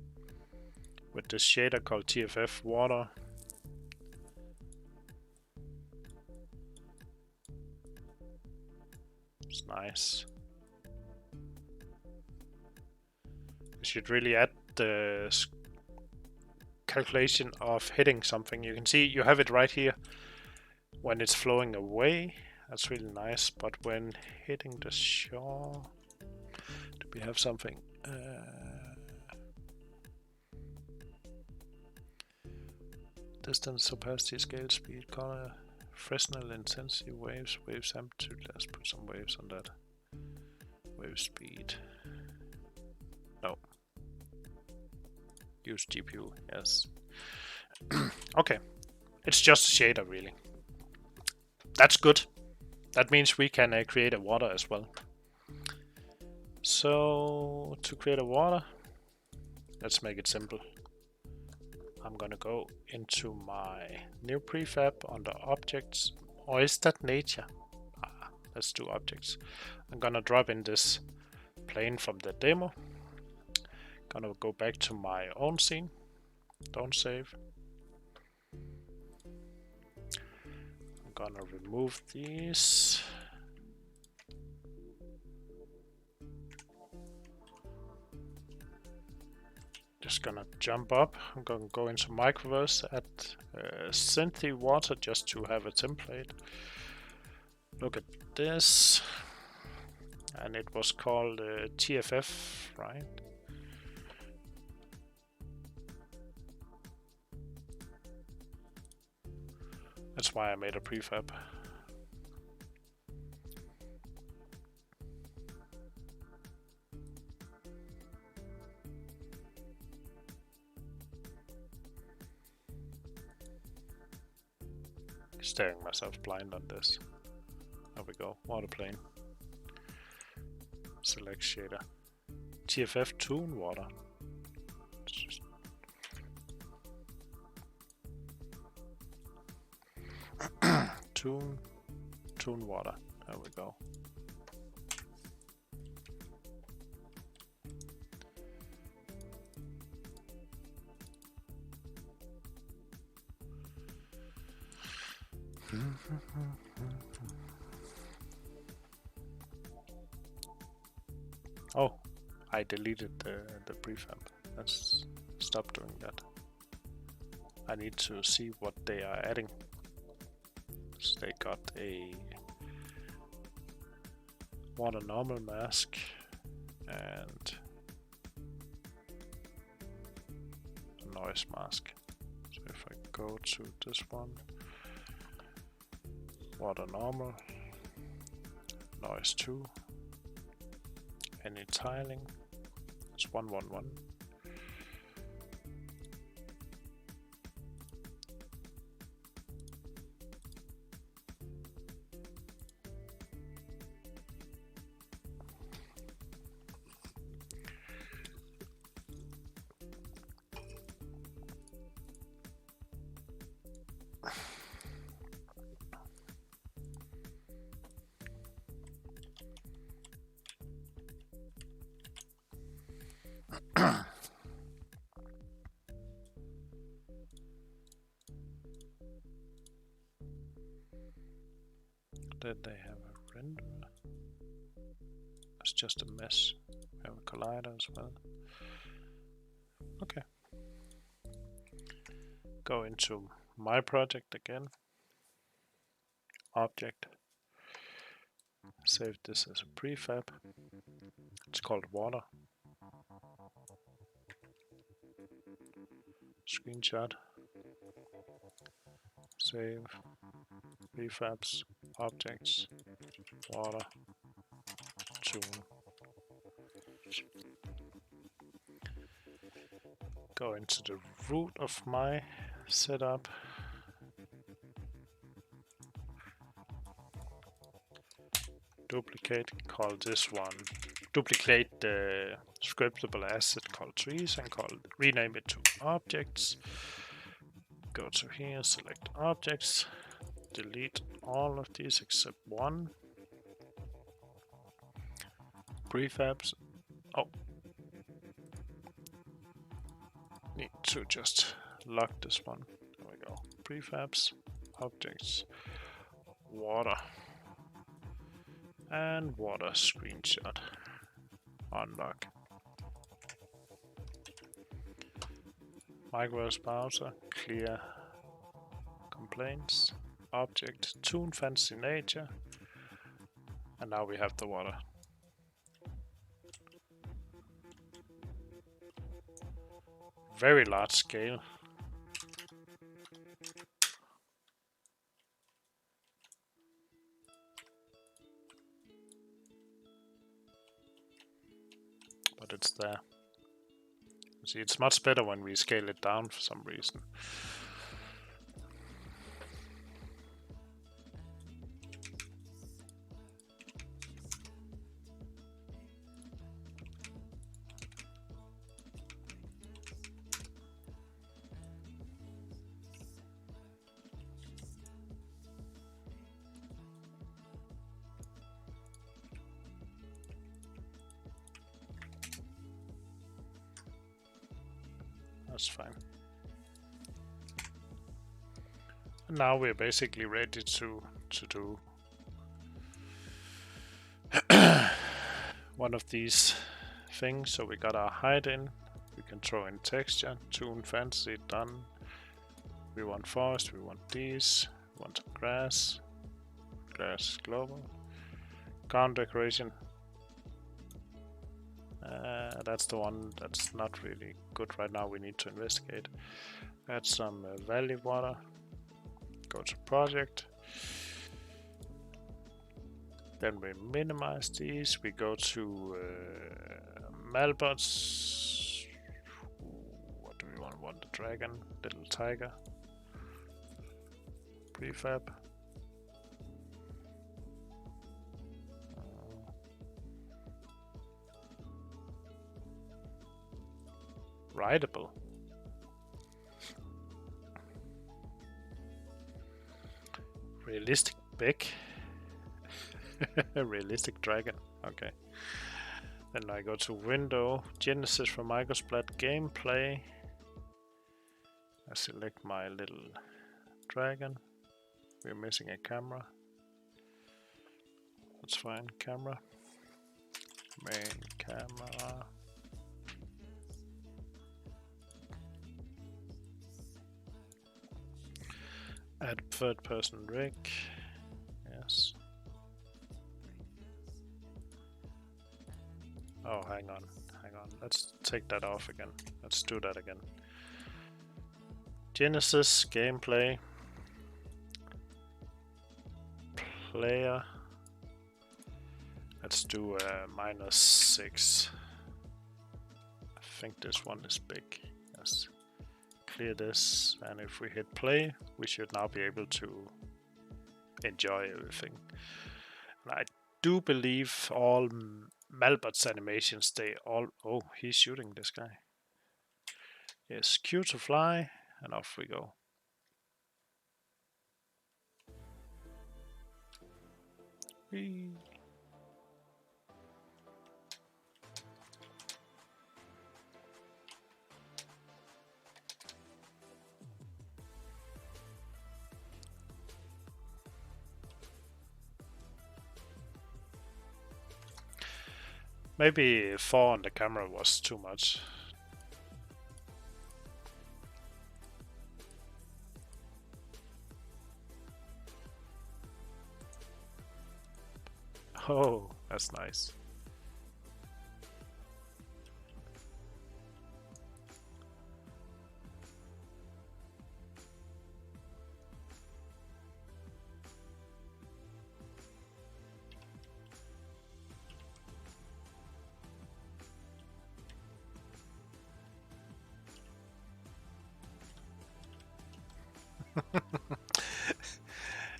with this shader called TFF water. It's nice. We should really add the calculation of hitting something. You can see you have it right here. When it's flowing away, that's really nice. But when hitting the shore, do we have something? Distance, opacity, scale, speed, color, Fresnel, intensity, waves amplitude. Let's put some waves on that. Wave speed. No. Use GPU, yes. Okay. It's just a shader, really. That's good. That means we can create a water as well. So, to create a water, let's make it simple. I'm gonna go into my new prefab under objects, or is that nature? Let's do objects. I'm gonna drop in this plane from the demo. Gonna go back to my own scene. Don't save. I'm gonna remove these. Just gonna jump up. I'm gonna go into MicroVerse, add Synthi water just to have a template. Look at this. And it was called TFF, right? That's why I made a prefab. Staring myself blind on this. There we go, water plane. Select shader. TFF Toon water. Toon water. There we go. Oh, I deleted the prefab. Let's stop doing that. I need to see what they are adding. So they got a water normal mask and a noise mask. So if I go to this one, water normal, noise 2, any tiling, it's 111. Did they have a render? It's just a mess. We have a collider as well. Okay. Go into my project again. Object. Save this as a prefab. It's called water. Screenshot. Save. Prefabs. Objects. Water. Toon. Go into the root of my setup. Duplicate, call this one. Duplicate the scriptable asset called trees and rename it to objects. Go to here, select objects, delete all of these except one. Prefabs. Oh, need to just lock this one. There we go. Prefabs, objects, water, and water screenshot. Unlock. MicroVerse browser, clear complaints, object, Toon fancy nature, and now we have the water. Very large scale. But it's there. See, it's much better when we scale it down for some reason. That's fine. And now we're basically ready to do one of these things. So we got our height in. We can throw in texture, Toon fancy, done. We want forest, we want these, we want some grass. Grass global. Ground decoration. That's the one that's not really good right now. We need to investigate. Add some valley water. Go to project. Then we minimize these. We go to Malbers. What do we want? We want the dragon, little tiger. Prefab. Rideable. realistic big. A realistic dragon. Okay. Then I go to Window, Genesis from Microsplat, Gameplay. I select my little dragon. We're missing a camera. That's fine. Camera. Main camera. Add third person rig. Yes. Oh, hang on. Let's take that off again. Let's do that again. Genesis, gameplay. Player. Let's do -6. I think this one is big. Yes. Clear this, and if we hit play, we should now be able to enjoy everything. And I do believe all Malbers animations, they all... Oh, he's shooting this guy. Yes, Q to fly, and off we go. Whee. Maybe 4 on the camera was too much. Oh, that's nice.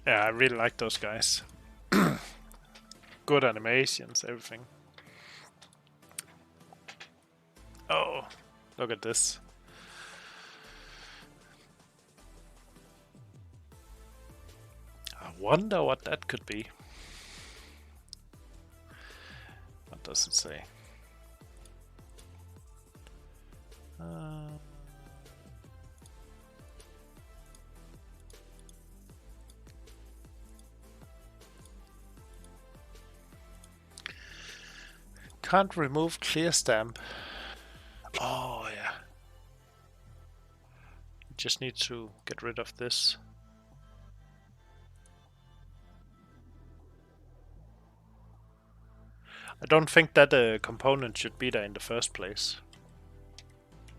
Yeah, I really like those guys. Good animations, everything. Oh, look at this. I wonder what that could be. What does it say? Can't remove clear stamp. Oh yeah. Just need to get rid of this. I don't think that component should be there in the first place.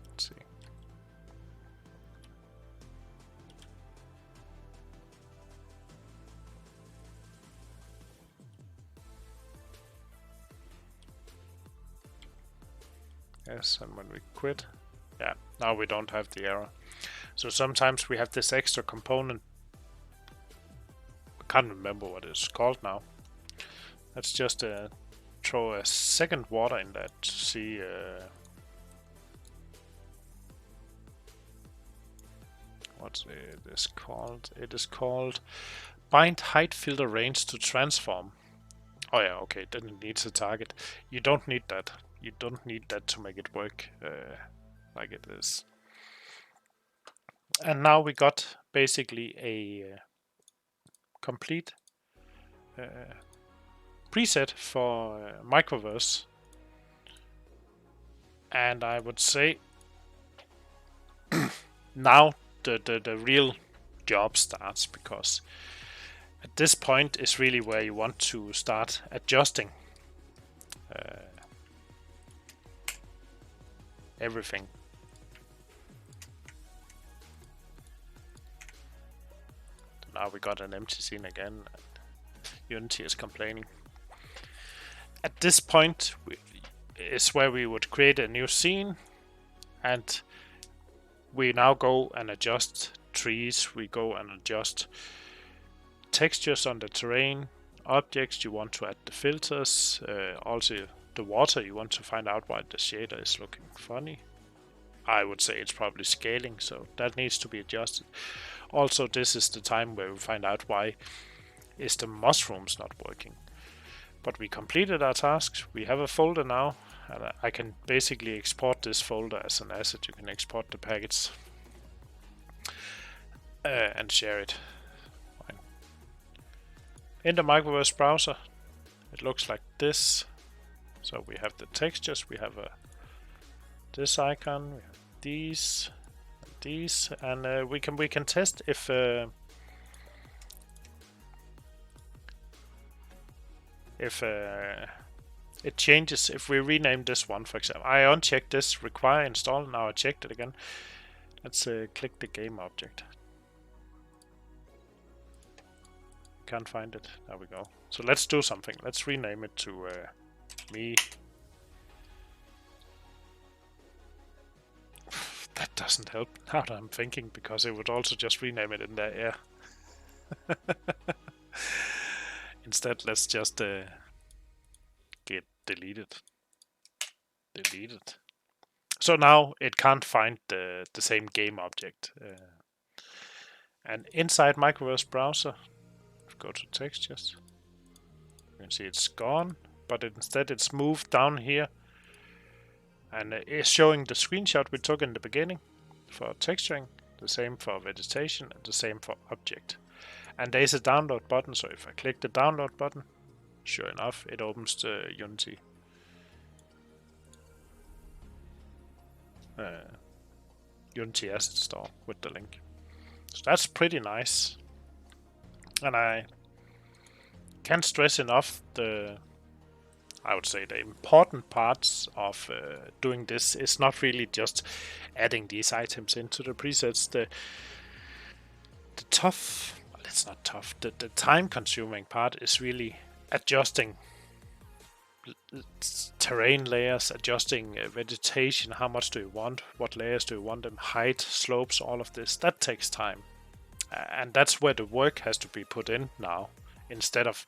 Let's see. Yes, and when we quit, yeah, now we don't have the error. So sometimes we have this extra component. I can't remember what it's called now. Let's just throw a second water in that to see. What's it is called? It is called bind height filter range to transform. Oh yeah, okay, then it needs a target. You don't need that. You don't need that to make it work like it is. And now we got basically a complete preset for MicroVerse. And I would say now the real job starts, because at this point is really where you want to start adjusting everything. Now we got an empty scene again, and Unity is complaining. At this point is where we would create a new scene, and we now go and adjust trees, we go and adjust textures on the terrain, objects, you want to add the filters, also the water, you want to find out why the shader is looking funny. I would say it's probably scaling, so that needs to be adjusted. Also, this is the time where we find out why is the mushrooms not working. But we completed our tasks. We have a folder now, and I can basically export this folder as an asset. You can export the packets and share it. Fine. In the MicroVerse browser, it looks like this. So we have the textures, we have this icon, we have these, and we can test if it changes. If we rename this one, for example, I unchecked this require install. Now I checked it again. Let's click the game object. Can't find it. There we go. So let's do something. Let's rename it to me. That doesn't help now that I'm thinking, because it would also just rename it in there. Yeah. Instead, let's just get deleted. So now it can't find the same game object. And inside MicroVerse browser, go to textures. You can see it's gone, but instead it's moved down here. And it's showing the screenshot we took in the beginning for texturing, the same for vegetation, and the same for object. And there's a download button, so if I click the download button, sure enough, it opens the Unity Asset Store with the link. So that's pretty nice. And I can't stress enough I would say the important parts of doing this is not really just adding these items into the presets. The tough, well, it's not tough, the time consuming part is really adjusting terrain layers, adjusting vegetation, how much do you want, what layers do you want them, height, slopes, all of this. That takes time. And that's where the work has to be put in now, instead of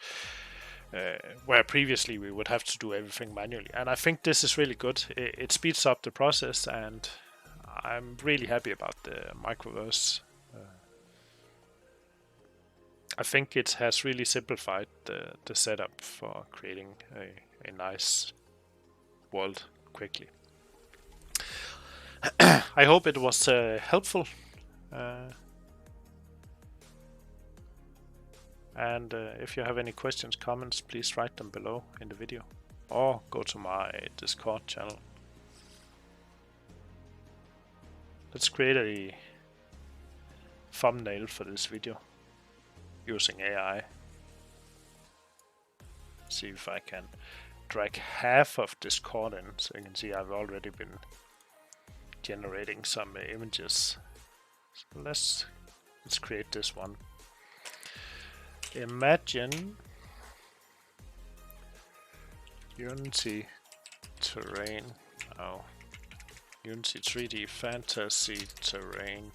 where previously we would have to do everything manually. And I think this is really good. It speeds up the process, and I'm really happy about the MicroVerse. I think it has really simplified the setup for creating a nice world quickly. I hope it was helpful. And if you have any questions, comments, please write them below in the video, or go to my Discord channel. Let's create a thumbnail for this video using AI. See if I can drag half of Discord in, so you can see I've already been generating some images. So let's create this one. Imagine Unity terrain. Unity3D fantasy terrain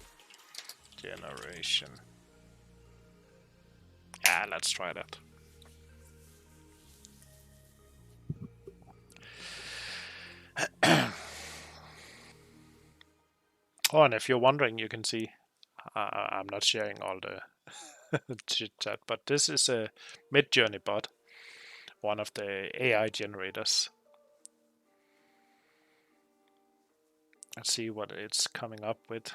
generation. Let's try that. Oh, and if you're wondering, you can see I'm not sharing all the chit chat, but this is a Midjourney bot, one of the AI generators. Let's see what it's coming up with,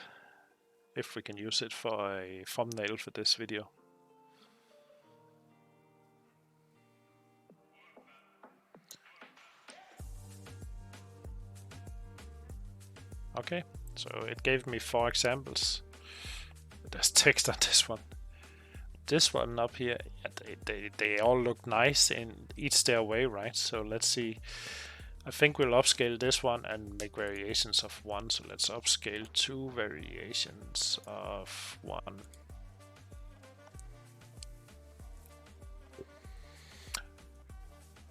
if we can use it for a thumbnail for this video. Okay, so it gave me 4 examples. There's text on this one. This one up here, they all look nice in each their way, right? So let's see. I think we'll upscale this one and make variations of 1. So let's upscale 2 variations of 1.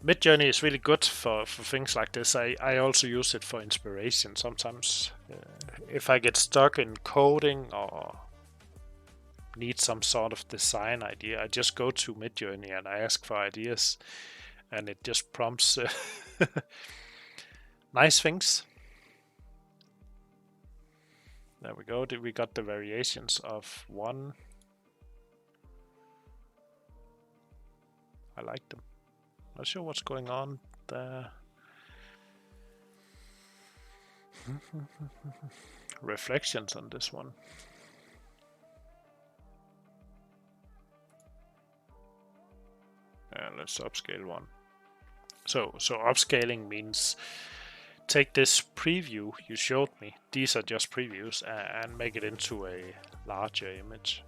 Midjourney is really good for things like this. I also use it for inspiration sometimes. If I get stuck in coding or need some sort of design idea, I just go to Midjourney and I ask for ideas, and it just prompts nice things. There we go. We got the variations of 1. I like them. Not sure what's going on there. Reflections on this one. Let's upscale one. So upscaling means take this preview you showed me, these are just previews, and make it into a larger image.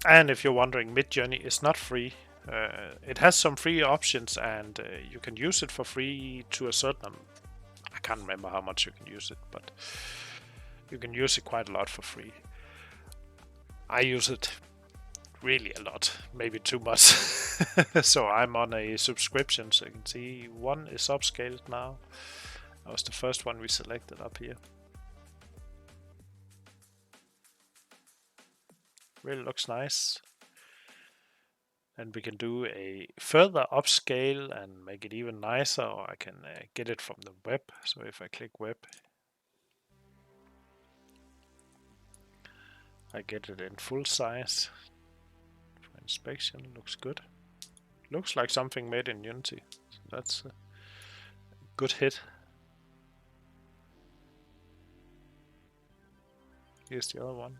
And if you're wondering, Midjourney is not free. It has some free options, and you can use it for free to a certain... I can't remember how much you can use it, but you can use it quite a lot for free. I use it really a lot, maybe too much. So I'm on a subscription, so you can see one is upscaled now. That was the first one we selected up here. Really looks nice. And we can do a further upscale and make it even nicer, or I can get it from the web. So if I click web, I get it in full size. For inspection, looks good. Looks like something made in Unity. So that's a good hit. Here's the other one.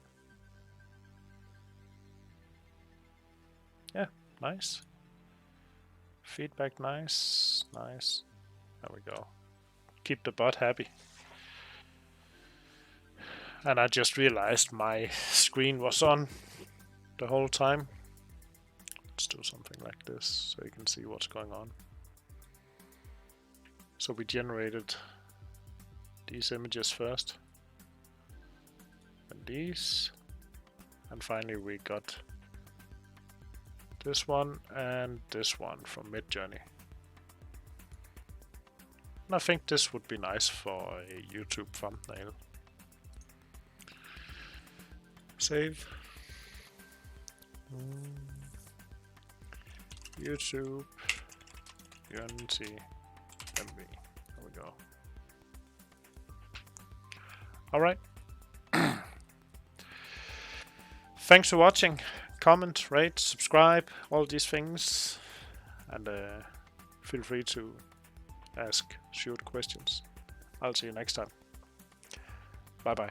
Yeah, nice. Feedback, nice, nice. There we go. Keep the bot happy. And I just realized my screen was on the whole time. Let's do something like this so you can see what's going on. So we generated these images first, and these, and finally we got this one and this one from Midjourney. And I think this would be nice for a YouTube thumbnail. Save. YouTube Unity MV. There we go. Alright. Thanks for watching. Comment, rate, subscribe, all these things. And feel free to shoot questions. I'll see you next time. Bye bye.